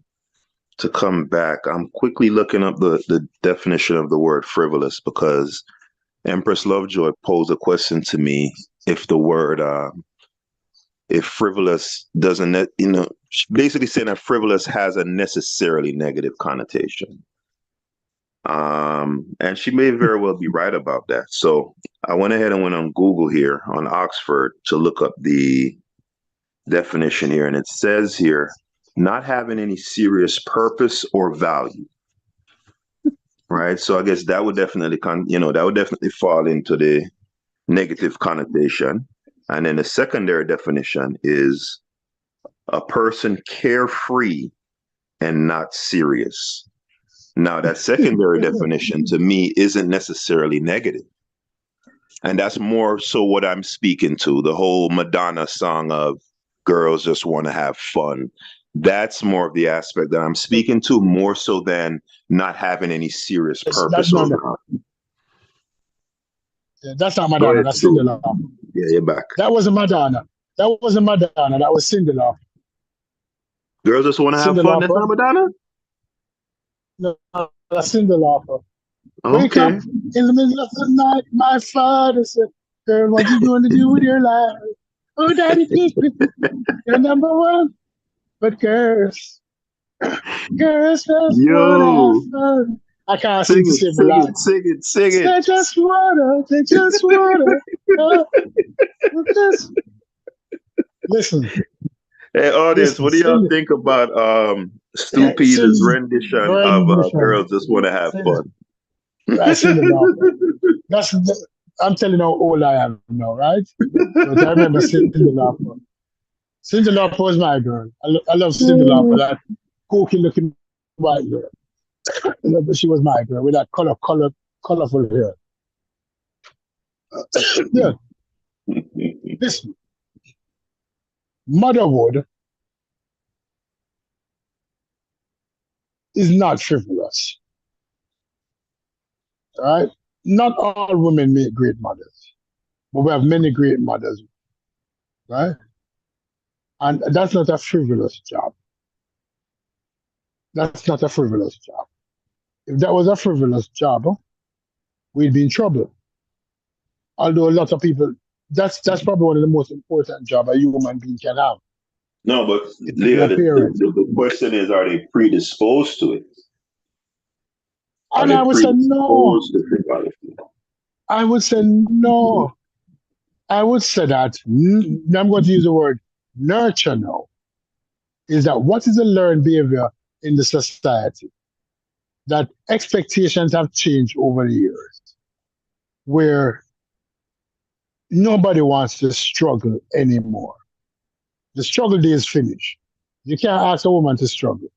come back, I'm quickly looking up the definition of the word frivolous because Empress Lovejoy posed a question to me if the word if frivolous doesn't basically saying that frivolous has a necessarily negative connotation. And she may very well be right about that. So I went ahead and went on Google here on Oxford to look up the definition here, and it says here, not having any serious purpose or value. Right. So I guess that would definitely that would definitely fall into the negative connotation. And then the secondary definition is a person carefree and not serious. Now, that secondary definition to me isn't necessarily negative. And that's more so what I'm speaking to, the whole Madonna song of girls just want to have fun. That's more of the aspect that I'm speaking to, more so than not having any serious purpose. That's not Go Madonna, ahead, that's Stu. Cyndi Lauper. Yeah, you're back. That wasn't Madonna. That wasn't Madonna, that was Cyndi Lauper. Girls just want to have Cyndi fun. That's Lauper. not Madonna? No, that's Cyndi Lauper. Wake Okay. up in the middle of the night, my father said, girl, what you going to do with your life? Oh, daddy, please, you're number one. But girls just want to Yo, have fun. I can't sing seem to it, save my sing life. it, sing it, sing it. They just wanna. Just listen. Hey, audience, Listen, what do y'all sing it. think about Stu Yeah, Peter's sing rendition of rendition. Girls Just Want to Have Sing it. Fun? That's Cyndi Lauper. I'm telling you how old I am now, right? But I remember Cyndi Lauper. Cyndi Lauper was my girl. I love Cyndi Lauper, that kooky looking white girl. She was my girl with that colorful hair. Yeah, listen, motherhood is not frivolous, all right? Not all women make great mothers, but we have many great mothers, right? And that's not a frivolous job. That's not a frivolous job. If that was a frivolous job, we'd be in trouble. Although a lot of people, that's probably one of the most important jobs a human being can have. No, but It's being Leah, a parent. the question is, are they predisposed to it? Are And they I would say no. predisposed to frivolity? I would say no. I would say that, I'm going to use the word nurture now, is that what is a learned behavior in the society? That expectations have changed over the years, where nobody wants to struggle anymore. The struggle day is finished. You can't ask a woman to struggle.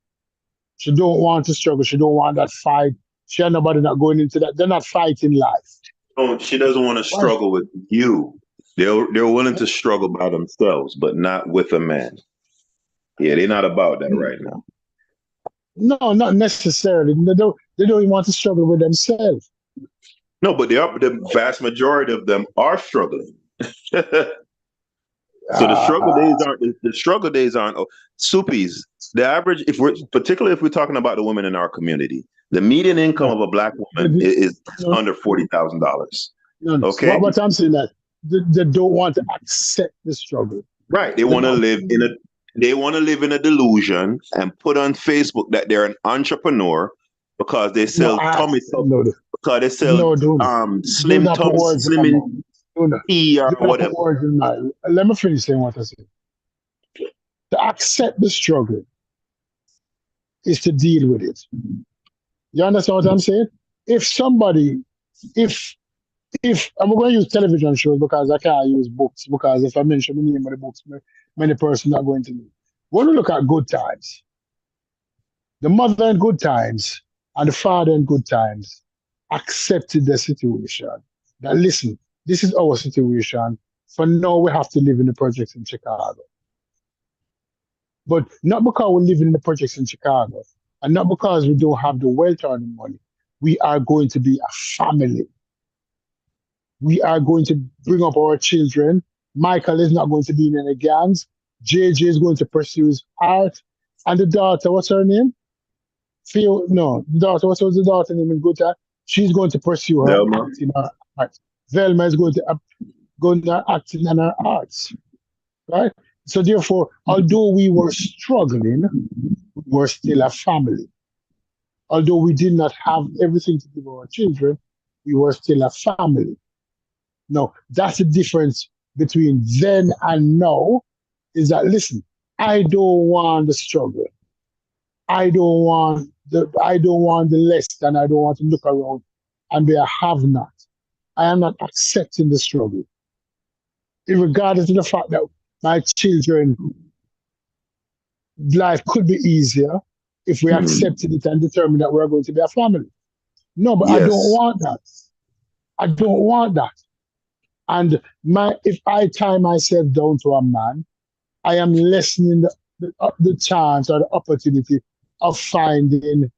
She don't want to struggle. She don't want that fight. She and nobody not going into that. They're not fighting life. No, she doesn't want to struggle with you. They're willing to struggle by themselves, but not with a man. Yeah, they're not about that right now. No, not necessarily. They don't even want to struggle with themselves. No, but the vast majority of them are struggling. So the struggle days aren't Soupies. The average, particularly if we're talking about the women in our community, the median income of a black woman is under $40,000. Okay, what I'm saying that they don't want to accept the struggle. Right, they want to live in a delusion and put on Facebook that they're an entrepreneur because they sell tummy tuck, because they sell slim tum, slim tea or whatever. Let me finish saying what I said. To accept the struggle is to deal with it. You understand what I'm saying? If I'm going to use television shows because I can't use books, because if I mention the name of the books, many persons are going to know. When we look at Good Times, the mother in Good Times and the father in Good Times accepted the situation. That listen, this is our situation. For now, we have to live in the projects in Chicago. But not because we live in the projects in Chicago, and not because we don't have the wealth or the money. We are going to be a family. We are going to bring up our children. Michael is not going to be in any gangs. JJ is going to pursue his art. And the daughter, what's her name? The daughter, what's the daughter name in good time? She's going to pursue her Velma. art in her art. Velma is going to act in her arts. Right? So therefore, although we were struggling, we were still a family. Although we did not have everything to give our children, we were still a family. No, that's the difference between then and now, is that, listen, I don't want the struggle. I don't want the less than. I don't want to look around and be a have not. I am not accepting the struggle. Regardless of the fact that my children life could be easier if we accepted it and determined that we're going to be a family. No, but I don't want that. I don't want that. And if I tie myself down to a man, I am lessening the chance or the opportunity of finding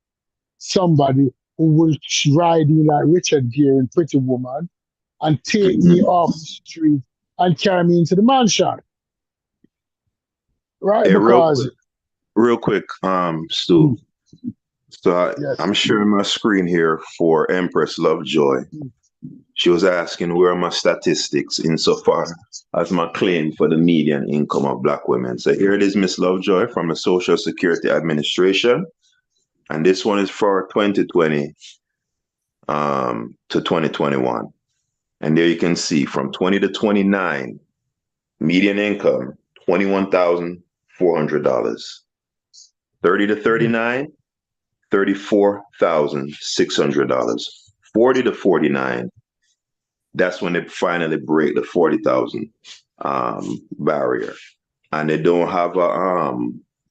somebody who will ride me like Richard Gere in Pretty Woman and take me off the street and carry me into the mansion. Right? Hey, because real quick, Stu. So I'm sharing my screen here for Empress Lovejoy. She was asking where are my statistics insofar as my claim for the median income of Black women. So here it is, Miss Lovejoy from the Social Security Administration. And this one is for 2020 to 2021. And there you can see from 20 to 29, median income, $21,400. 30 to 39, $34,600. 40 to 49, that's when they finally break the 40,000 barrier. And they don't have a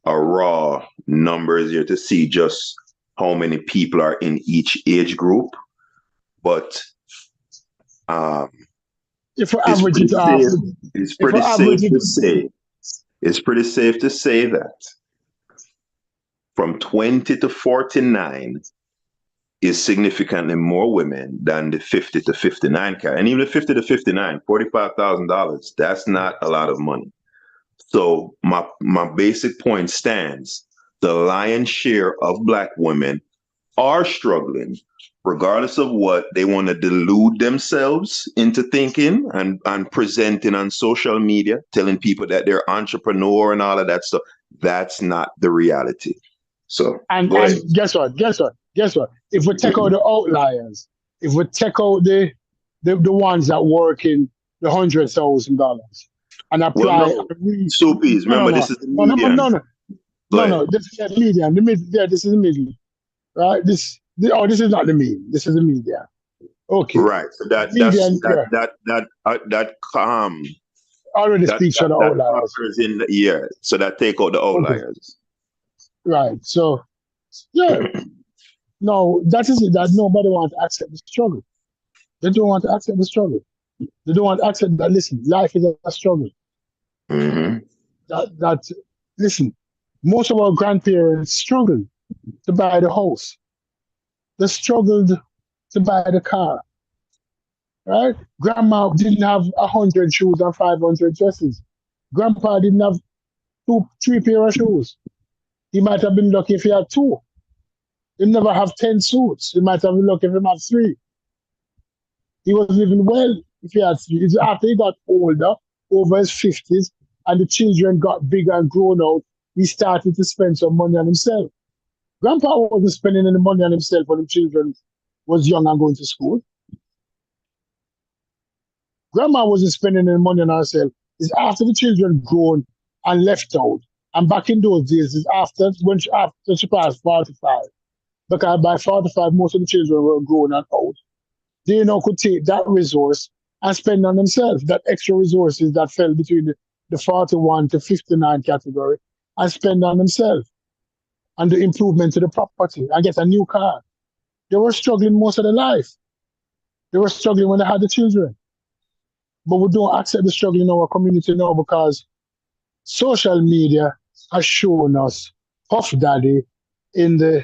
raw numbers here to see just how many people are in each age group. But if we average it out, it's pretty safe to say that from 20 to 49 is significantly more women than the 50 to 59 category. And even the 50 to 59, $45,000, that's not a lot of money. So my basic point stands. The lion's share of Black women are struggling, regardless of what they want to delude themselves into thinking and presenting on social media, telling people that they're entrepreneur and all of that stuff. That's not the reality. So and guess what? If we take out the outliers, if we take out the ones that work in the $100,000 and apply, this is the median. No, this is the median. This is the median, right? This is not the mean. This is the median. Okay. Right. So that already speaks for the outliers. So that take out the outliers. Okay. Right. So, yeah. No, that is it. That nobody wants to accept the struggle. They don't want to accept the struggle. They don't want to accept that. Listen, life is a struggle. Listen, most of our grandparents struggled to buy the house. They struggled to buy the car. Right? Grandma didn't have 100 shoes and 500 dresses. Grandpa didn't have 3 pair of shoes. He might have been lucky if he had 2. He never have 10 suits. He might have been lucky if he had 3. He was living well if he had 3. It's after he got older, over his 50s, and the children got bigger and grown out, he started to spend some money on himself. Grandpa wasn't spending any money on himself when the children was young and going to school. Grandma wasn't spending any money on herself. It's after the children grown and left out. And back in those days, it's after she passed 45. Because by 45, most of the children were grown and old. They now could take that resource and spend on themselves, that extra resources that fell between the 41 to 59 category, and spend on themselves. And the improvement to the property and get a new car. They were struggling most of their life. They were struggling when they had the children. but we don't accept the struggle in our community now because social media has shown us Puff Daddy in the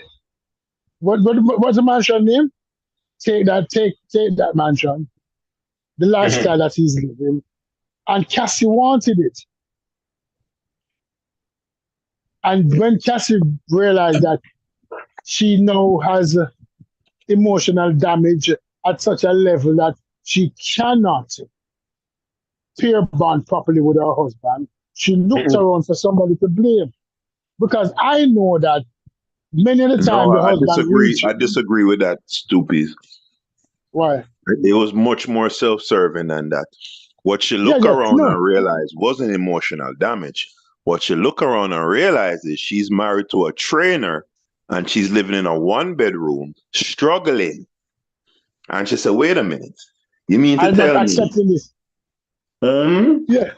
what's the mansion name? Take that mansion, the lifestyle that he's living, and Cassie wanted it. And when Cassie realized that she now has emotional damage at such a level that she cannot pair bond properly with her husband, she looked around for somebody to blame. Because I know that many of the time No, the husband reached. I disagree with that, Stupid. Why? It was much more self-serving than that. What she look Yeah, around no. and realize wasn't emotional damage. What she look around and realize is she's married to a trainer and she's living in a one-bedroom, struggling. And she said, wait a minute. You mean to I'm tell not me? accepting this. Hmm? Yeah,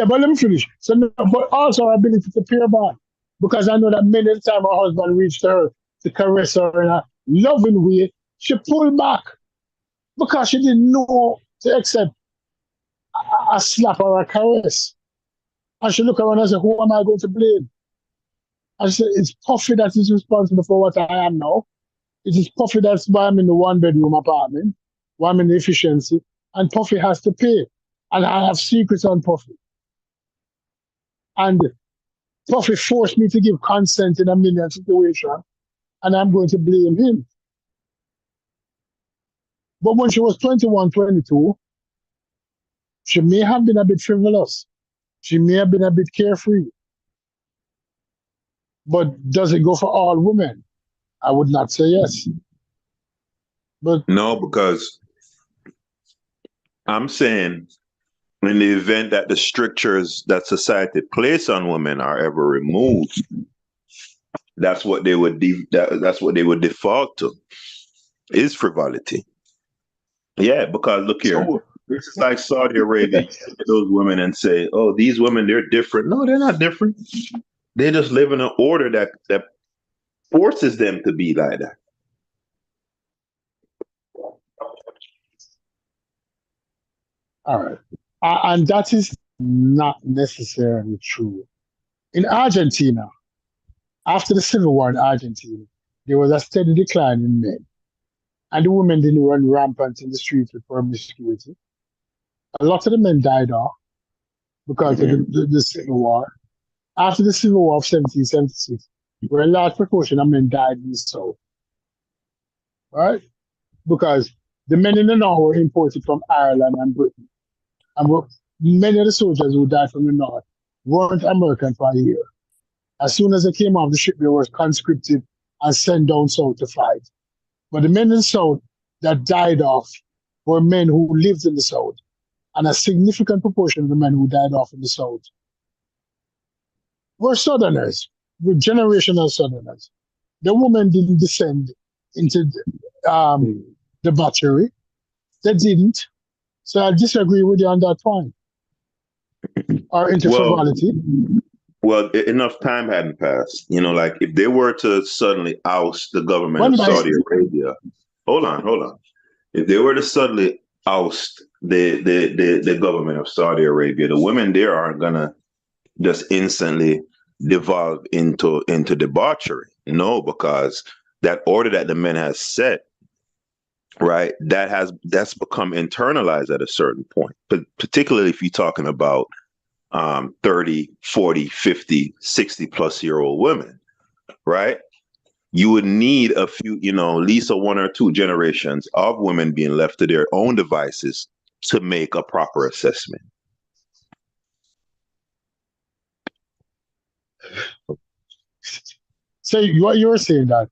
but let me finish. So, but also her ability to pair bond. Because I know that many of the time her husband reached her to caress her in a loving way, she pulled back because she didn't know to accept a slap or a caress. And she looked around and said, who am I going to blame? And she said, it's Puffy that is responsible for what I am now. It is Puffy that's why I'm in the one-bedroom apartment, why I'm in the efficiency, and Puffy has to pay. And I have secrets on Puffy. And Puffy forced me to give consent in a million situation, and I'm going to blame him. But when she was 21, 22, she may have been a bit frivolous. She may have been a bit carefree. But does it go for all women? I would not say yes. But No, because I'm saying in the event that the strictures that society place on women are ever removed, that's what they would that's what they would default to is frivolity. Yeah, because look here, this is like Saudi Arabia. You look at those women and say, "Oh, these women, they're different." No, they're not different. They just live in an order that forces them to be like that. all right. And that is not necessarily true. In Argentina, after the civil war in Argentina, there was a steady decline in men. And the women didn't run rampant in the streets with promiscuity. A lot of the men died off because of the Civil War. After the Civil War of 1776, where a large proportion of men died in the South, right? Because the men in the North were imported from Ireland and Britain. And many of the soldiers who died from the North weren't American for a year. As soon as they came off the ship, they were conscripted and sent down south to fight. But the men in the South that died off were men who lived in the South. And a significant proportion of the men who died off in the South were Southerners, were generational Southerners. The women didn't descend into debauchery. They didn't. So I disagree with you on that point. Or into frivolity. Well, enough time hadn't passed. You know, like if they were to suddenly oust the government of Saudi Arabia, hold on. If they were to suddenly oust the government of Saudi Arabia, the women there aren't gonna just instantly devolve into debauchery. No, because that order that the men has set, right, that's become internalized at a certain point. But particularly if you're talking about 30, 40, 50, 60 plus year old women, right? You would need a few, at least one or two generations of women being left to their own devices to make a proper assessment. So what you're saying that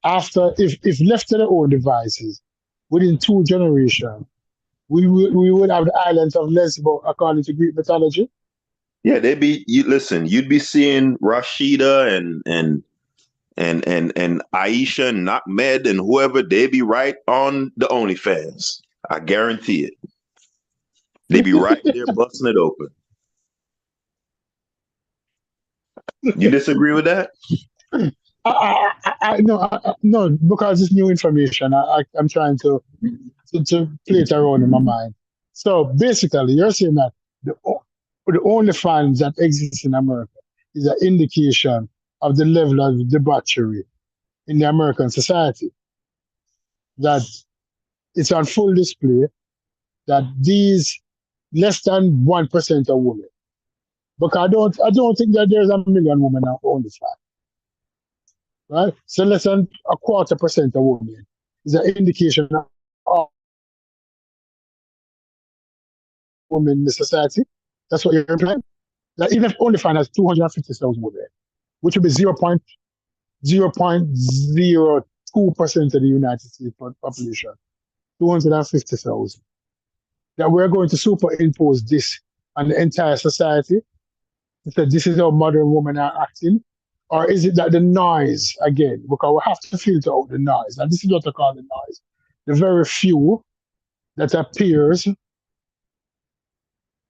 after, if left to their own devices, within 2 generations, we would have the islands of Lesbos according to Greek mythology? Yeah, you'd be seeing Rashida and Aisha and Ahmed and whoever, they be right on the OnlyFans. I guarantee it. They be right there busting it open. You disagree with that? No, because it's new information. I'm trying to play it around in my mind. So basically, you're saying that the only funds that exist in America is an indication of the level of debauchery in the American society. That it's on full display that these less than 1% of women. But I don't think that there's a million women on OnlyFans, right? So less than 0.25% of women is an indication of all women in the society. That's what you're implying. That even if OnlyFans has 250,000 women, which would be 0.02% of the United States population, 250,000. That we're going to superimpose this on the entire society. That this is how modern women are acting, or is it that the noise again? Because we have to filter out the noise, and this is what I call the noise. The very few that appears,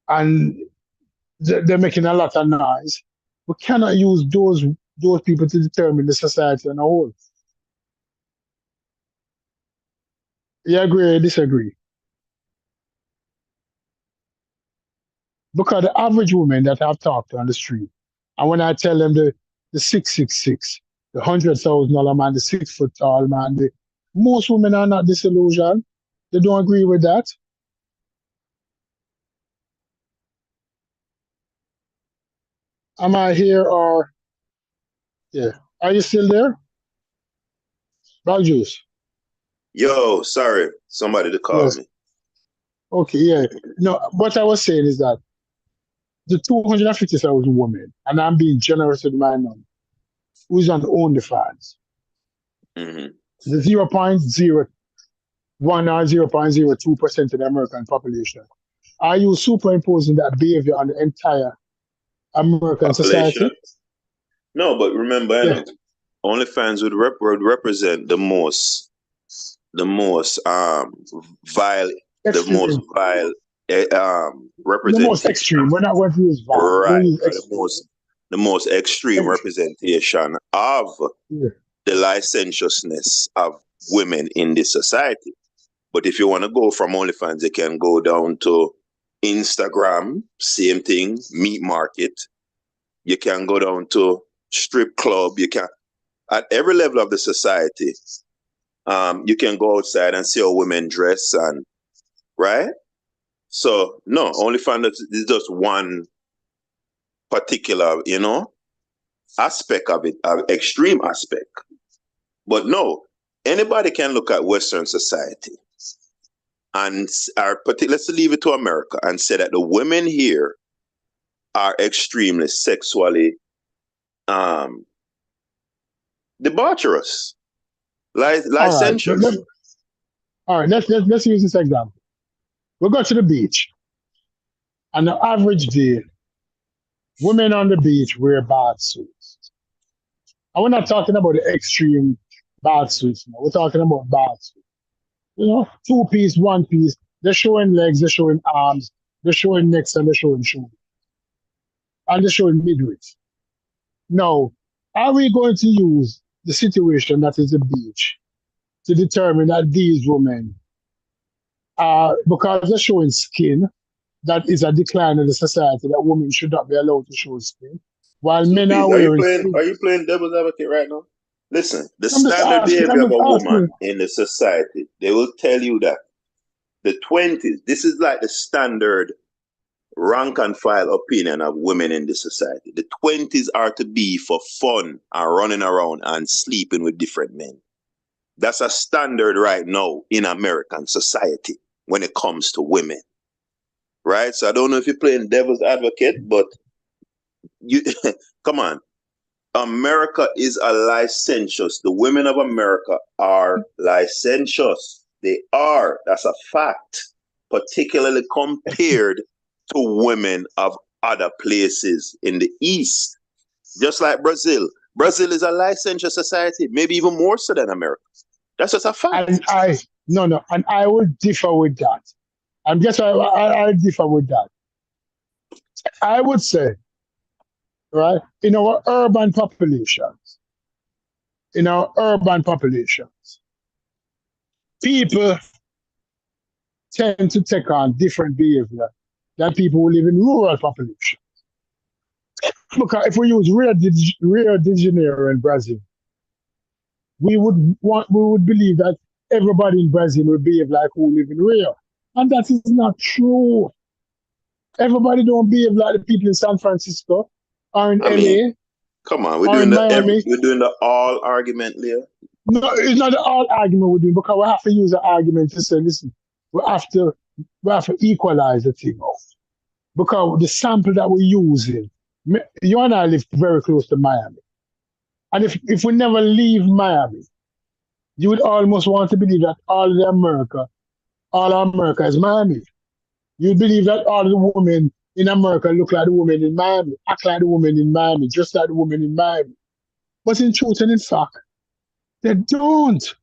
and they're making a lot of noise. We cannot use those people to determine the society on a whole. You agree or disagree? Because the average woman that I've talked to on the street, and when I tell them the 666, the $100,000 man, the 6 foot tall man, most women are not disillusioned. They don't agree with that. Am I here or yeah? Are you still there? Bag juice. Yo, sorry, somebody to call Yes. me. Okay, yeah. No, what I was saying is that the 250,000 women, and I'm being generous with my number, who's on OnlyFans, Mm-hmm. the 0.01 or 0.02% of the American population. Are you superimposing that behavior on the entire American Population? society? No, but remember, Yeah. OnlyFans would represent the most vile, Extreme. The most representation. extreme. We're not going to use vile. We're Right, going to use extreme. the most extreme representation of Yeah. the licentiousness of women in this society. But if you want to go from OnlyFans, you can go down to Instagram, same thing, meat market. You can go down to strip club. You can, at every level of the society, you can go outside and see how women dress, and right. So no, OnlyFans is just one particular, aspect of it, extreme aspect. But no, anybody can look at Western society and let's leave it to America and say that the women here are extremely sexually debaucherous, licentious. All right. Let's use this example. We go to the beach, and the average day, women on the beach wear bath suits. And we're not talking about the extreme bath suits. We're talking about bath suits. 2-piece, 1-piece. They're showing legs, they're showing arms, they're showing necks, and they're showing shoulders. And they're showing midriff. Now, are we going to use the situation that is the beach to determine that these women are, because they're showing skin, that is a decline in the society, that women should not be allowed to show skin, while men are wearing suits? Are you playing devil's advocate right now? Listen, the I'm just standard asking, behavior of a woman in the society, they will tell you that the 20s, this is like the standard rank and file opinion of women in the society. The 20s are to be for fun and running around and sleeping with different men. That's a standard right now in American society when it comes to women. Right? So I don't know if you're playing devil's advocate, but you come on. America is a licentious. The women of America are licentious. They are. That's a fact. Particularly compared to women of other places in the East. Just like Brazil. Brazil is a licentious society, maybe even more so than America. That's just a fact. And I will differ with that. And guess what? I differ with that. I would say, right, in our urban populations, people tend to take on different behavior than people who live in rural population. Because if we use Rio de Janeiro in Brazil, we would believe that everybody in Brazil would behave like who live in Rio. And that is not true. Everybody don't behave like the people in San Francisco or in LA come on, we're or doing in Miami. we're doing the all argument, Leo. No, it's not the all argument we're doing because we have to use an argument to say, listen, we have to equalize the thing out. Because the sample that we're using, you and I live very close to Miami. And if we never leave Miami, you would almost want to believe that all America is Miami. You believe that all the women in America look like the women in Miami, act like the women in Miami, just like the women in Miami. But in truth and in fact, they don't.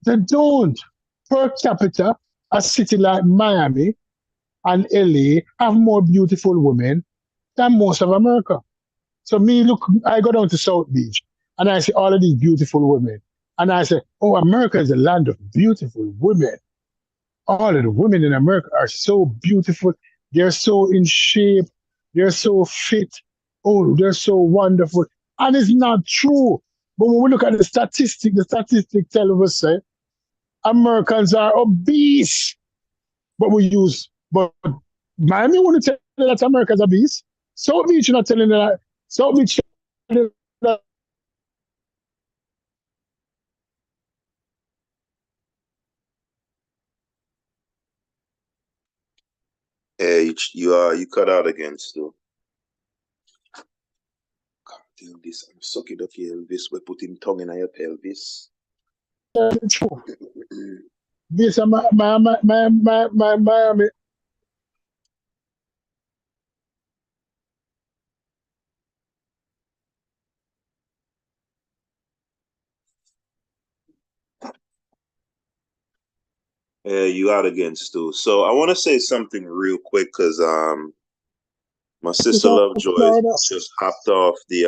They don't. Per capita, a city like Miami and LA have more beautiful women than most of America. So I go down to South Beach and I see all of these beautiful women. And I say, oh, America is a land of beautiful women. All of the women in America are so beautiful. They're so in shape. They're so fit. Oh, they're so wonderful. And it's not true. But when we look at the statistic tell us say Americans are obese. But Miami wouldn't tell you that America's obese. South Beach not telling you that. South Beach that. Hey, you cut out again, Stu. God damn this! I'm sucking up your Elvis. We're putting tongue in your pelvis. True. This is my Miami. Yeah, you out again, Stu. So I want to say something real quick because my sister Lovejoy just hopped off the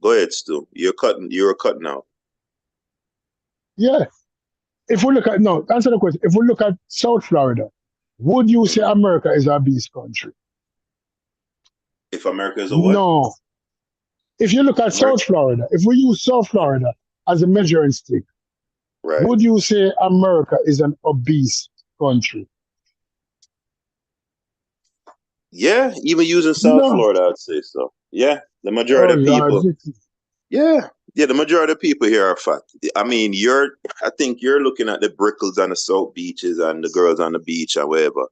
Go ahead, Stu. You're cutting out. Yeah. If we look at answer the question. If we look at South Florida, would you say America is a obese country? If America is a what? No. If you look at South Florida, if we use South Florida as a measuring stick, right, would you say America is an obese country? Yeah, even using South Florida, I'd say so. Yeah, the majority of people. Yeah, the majority of people here are fat. I mean, I think you're looking at the brickles on the South beaches and the girls on the beach or whatever.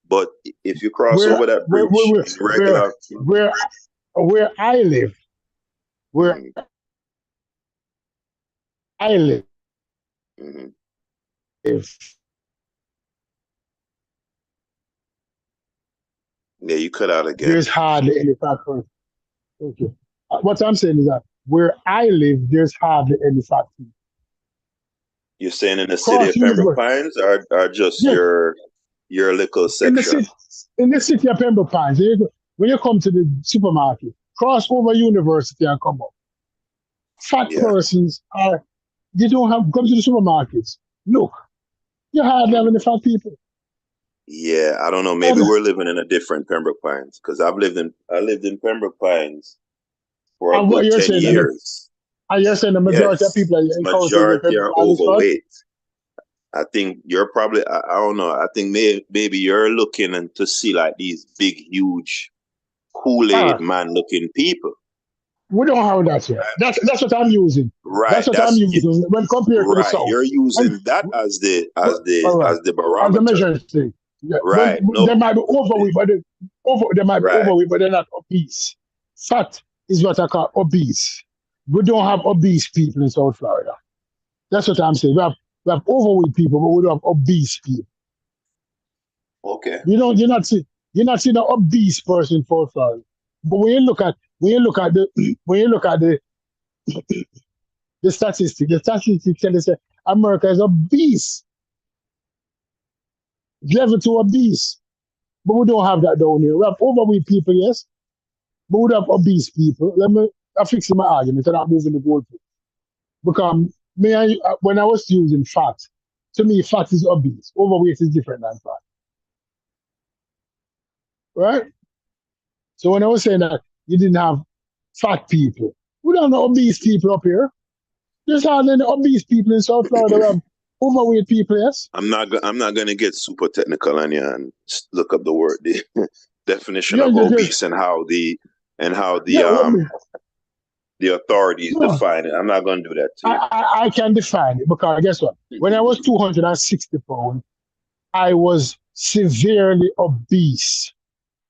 But if you cross over that bridge, where I live, yeah, you cut out again. There's hardly any fat person. Okay. What I'm saying is that where I live, there's hardly any fat people. You're saying in the city of Pembroke Pines, or just your little section? In the city of Pembroke Pines, when you come to the supermarket, cross over University and come up. Fat persons they don't have come to the supermarkets. Look, you hardly have any fat people. Yeah, I don't know. Maybe we're living in a different Pembroke Pines because I lived in Pembroke Pines for a good 10 years. And you're saying the majority of people are overweight. I think you're probably, I don't know, I think maybe you're looking to see like these big, huge Kool-Aid man looking people. We don't have that here. That's what I'm using. Right. That's what I'm using when compared to the South. You're using that as the barometer. As the measuring stick. Yeah. Right. They might be overweight, but they're not obese. Fat is what I call obese. We don't have obese people in South Florida. That's what I'm saying. We have overweight people, but we don't have obese people. Okay. You're not seeing an obese person in South Florida. But when you look at the statistics tell us that America is obese. Level 2 obese. But we don't have that down here. We have overweight people, yes. But we don't have obese people. I'm fixing my argument and I'm moving the goalpost. Because when I was using fat, to me, fat is obese. Overweight is different than fat, right? So when I was saying that you didn't have fat people, we don't have obese people up here. There's hardly any obese people in South Florida. We have overweight people, yes? I'm not gonna get super technical on you and look up the word, the definition Yeah, of there's, obese and how the yeah, authorities no, define it. I'm not gonna do that to you. I can define it because guess what? When I was 260 pounds, I was severely obese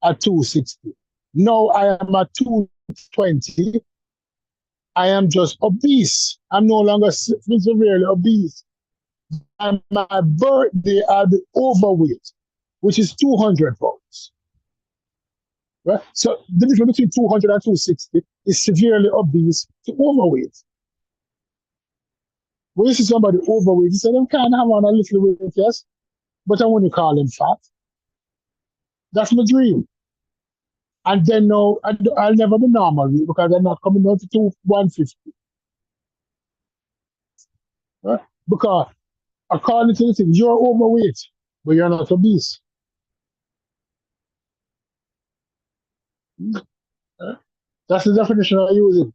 at 260. Now I am at 220. I am just obese. I'm no longer severely obese. And my birthday, I had overweight, which is 200 pounds. Right? So the difference between 200 and 260 is severely obese to overweight. When you see somebody overweight, you say, them kind of have on a little weight, yes, but I want to call them fat. That's my dream. And then now, I'll never be normal weight because I'm not coming down to 150. Right? Because according to the thing, you're overweight, but you're not obese. Right? That's the definition I use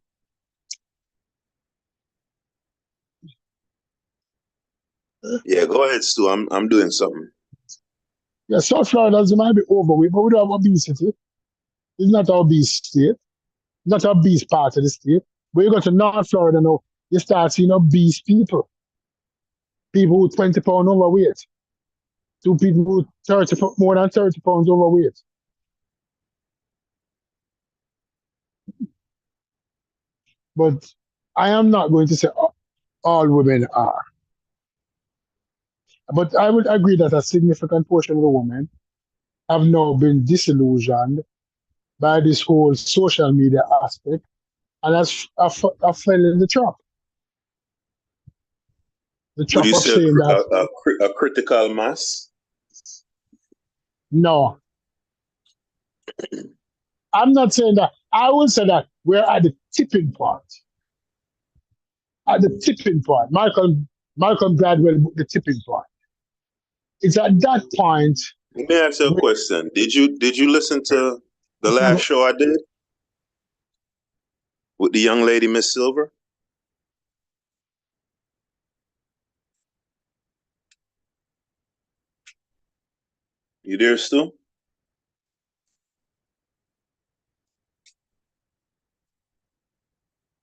it. Yeah, go ahead, Stu. I'm doing something. Yeah, South Florida might be overweight, but we don't have obesity. It's not our obese state, not our obese part of the state. But you go to North Florida now, you start seeing obese people. People who 20 pounds overweight. To people who 30 more than 30 pounds overweight. But I am not going to say all women are. But I would agree that a significant portion of the women have now been disillusioned by this whole social media aspect and have fell in the trap. The Would trap you of say saying that a critical mass? no, I'm not saying that. I will say that we're at the tipping point. At the tipping point. Malcolm Gladwell, the tipping point. It's at that point. Let me ask you a question. Did you listen to the last show I did with the young lady, Miss Silver? You there, Stu?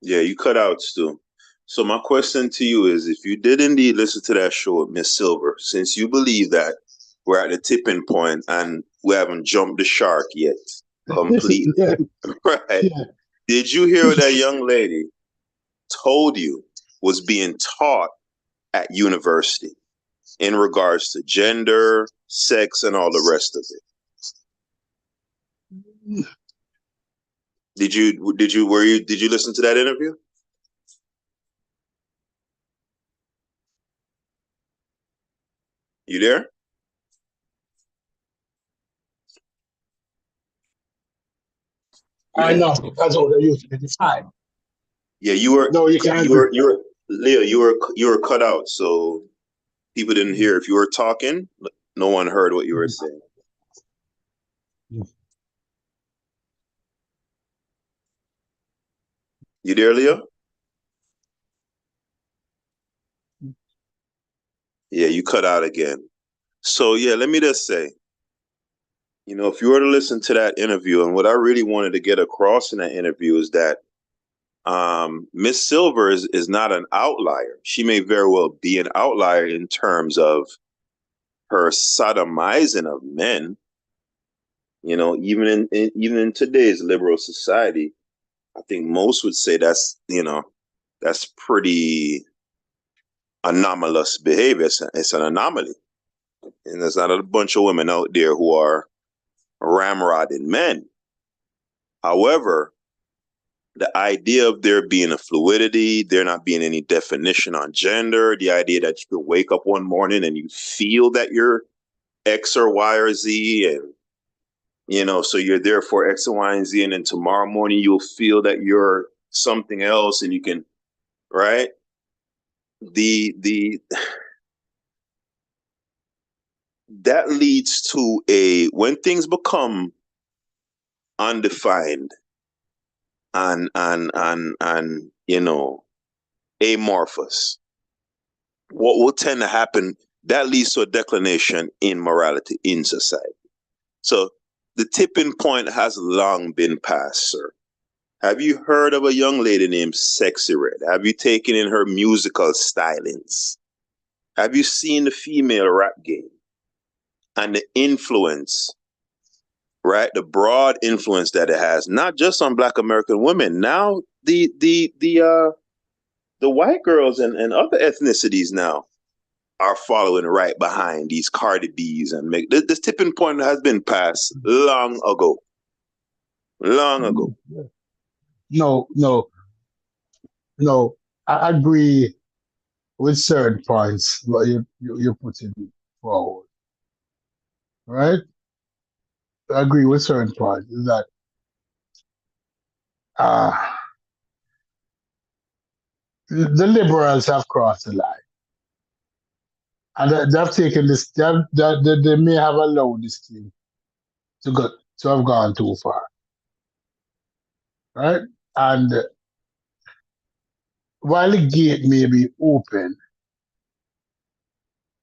Yeah, you cut out, Stu. So my question to you is, if you did indeed listen to that show with Miss Silver, since you believe that we're at the tipping point and we haven't jumped the shark yet completely, Yeah, right? yeah. Did you hear what that young lady told you was being taught at university in regards to gender, sex, and all the rest of it? Did you listen to that interview? You there? I know. That's all they used to define. Yeah, you were. No, you can't. Leo. You were cut out, so people didn't hear. If you were talking, no one heard what you were saying. You there, Leo? Yeah, you cut out again. So yeah, let me just say, if you were to listen to that interview, and what I really wanted to get across in that interview is that Miss Silver is not an outlier. She may very well be an outlier in terms of her sodomizing of men. Even in today's liberal society, I think most would say that's pretty anomalous behavior. It's an anomaly, and there's not a bunch of women out there who are ramrodding men. However, the idea of there being a fluidity, there not being any definition on gender, the idea that you could wake up one morning and you feel that you're X or Y or Z, and so you're there for X and Y and Z, and then tomorrow morning you'll feel that you're something else, and you can, right? The that leads to when things become undefined and amorphous, what will tend to happen, that leads to a declination in morality in society. So the tipping point has long been passed, sir. Have you heard of a young lady named Sexy Red? Have you taken in her musical stylings? Have you seen the female rap game and the influence, right? The broad influence that it has, not just on Black American women. Now the white girls and other ethnicities now are following right behind these Cardi B's and this tipping point has been passed long ago. Long ago. No. I agree with certain points what you're putting forward. Right? I agree with certain points. Is that the liberals have crossed the line. And they've taken this, they may have allowed this thing to have gone too far. Right? And while the gate may be open,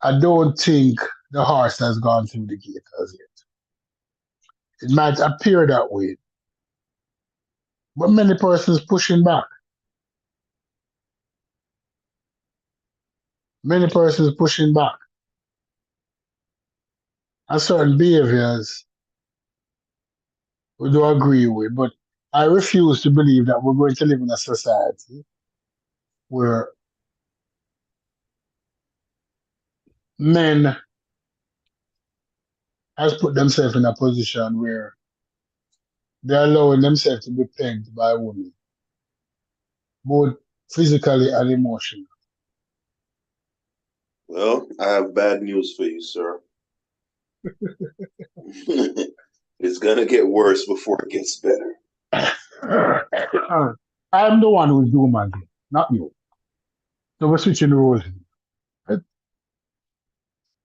I don't think the horse has gone through the gate as yet. It might appear that way. But many persons pushing back. Many persons pushing back. And certain behaviors we do agree with, but I refuse to believe that we're going to live in a society where men has put themselves in a position where they're allowing themselves to be pegged by women, both physically and emotionally. Well, I have bad news for you, sir. It's gonna get worse before it gets better. I'm the one who's doing my thing, not you. So we're switching roles. Right?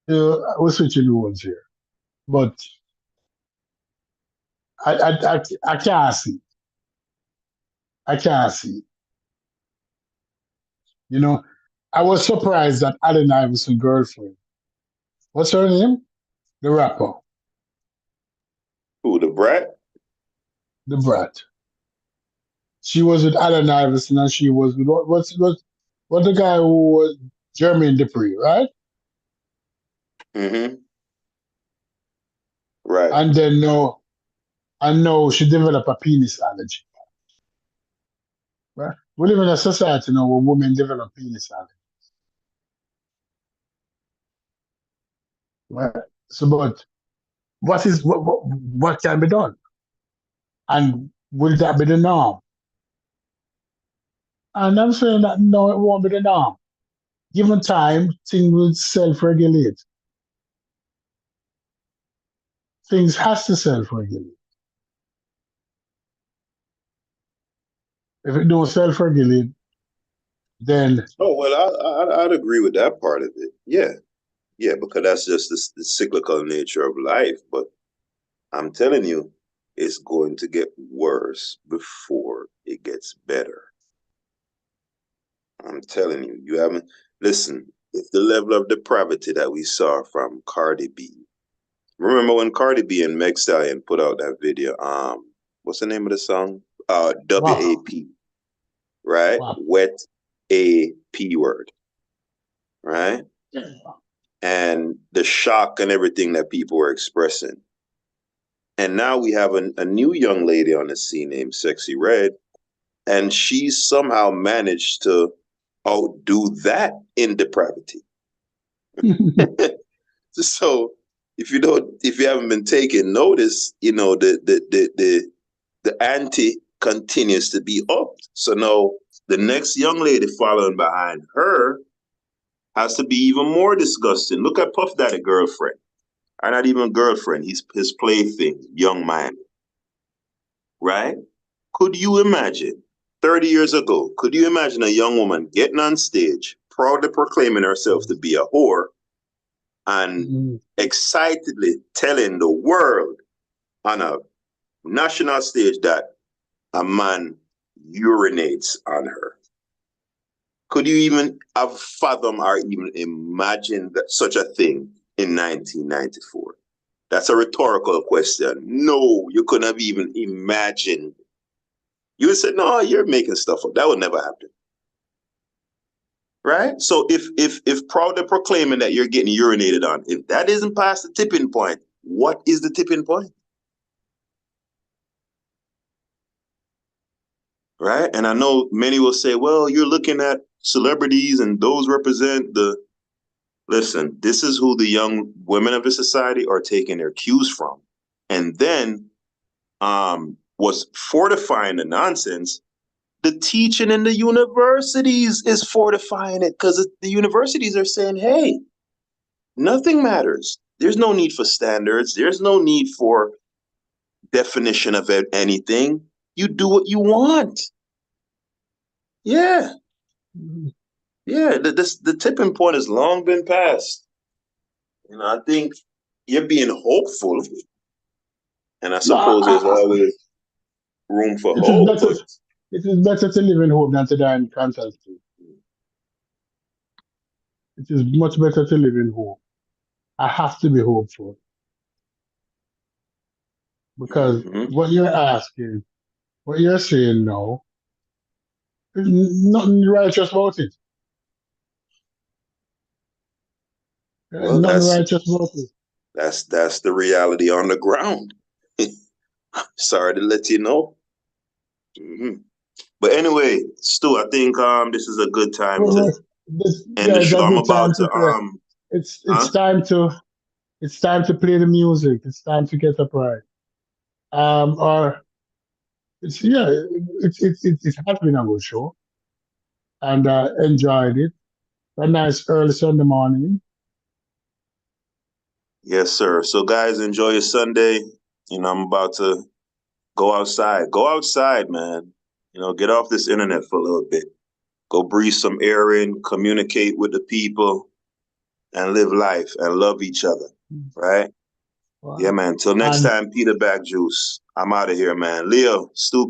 We're switching roles here. But I can't see. I can't see. You know, I was surprised that Allen Iverson's girlfriend, what's her name? The rapper. Who, the Brat? The Brat. She was with Allen Iverson and she was with what's the guy who was Jermaine Dupri, right? Mm-hmm. Right. And then no, she developed a penis allergy. Right? We live in a society now where women develop penis allergy. Right? So, but what can be done? And will that be the norm? And I'm saying that no, it won't be the norm. Given time, things will self-regulate. Things has to self-regulate. If it don't self-regulate, then I'd agree with that part of it. Yeah, because that's just the cyclical nature of life. But I'm telling you, it's going to get worse before it gets better. I'm telling you, you haven't listen. If the level of depravity that we saw from Cardi B, remember when Cardi B and Meg Stallion put out that video? What's the name of the song? WAP, right? Wow. Wet a P word, right? Yeah. And the shock and everything that people were expressing. And now we have a new young lady on the scene named Sexy Red, and she somehow managed to outdo that in depravity. So if you haven't been taking notice, the ante continues to be upped. So now the next young lady following behind her has to be even more disgusting. Look at Puff Daddy girlfriend. Or not even girlfriend, his plaything, young man. Right? Could you imagine, 30 years ago, could you imagine a young woman getting on stage, proudly proclaiming herself to be a whore, and excitedly telling the world on a national stage that a man urinates on her. Could you even have fathomed or even imagine that such a thing in 1994? That's a rhetorical question. No, you couldn't have even imagined. You would say, no, you're making stuff up. That would never happen. Right? So if proudly proclaiming that you're getting urinated on, if that isn't past the tipping point, what is the tipping point? Right? And I know many will say, well, you're looking at celebrities and those represent the... Listen, this is who the young women of the society are taking their cues from. And then was fortifying the nonsense. The teaching in the universities is fortifying it, because the universities are saying, hey, nothing matters. There's no need for standards. There's no need for definition of anything. You do what you want. Yeah. Yeah, the tipping point has long been passed. You know, I think you're being hopeful, and I suppose there's always room for hope. It is better to live in hope than to die in fantasy. It is much better to live in hope. I have to be hopeful, because what you're asking, what you're saying now, there's nothing righteous about it. Well, nothing righteous about it. That's the reality on the ground. Sorry to let you know. But anyway, Stu, I think this is a good time to end the show. I'm about to it's time to play the music. It's time to get up right. Or it has been a good show, and enjoyed it. A nice early Sunday morning. Yes, sir. So guys, enjoy your Sunday. You know, I'm about to go outside. Go outside, man. You know, get off this internet for a little bit. Go breathe some air in, communicate with the people, and live life and love each other. Right? Wow. Yeah, man. Till next time, Peter Back Juice. I'm out of here, man. Leo, Stu.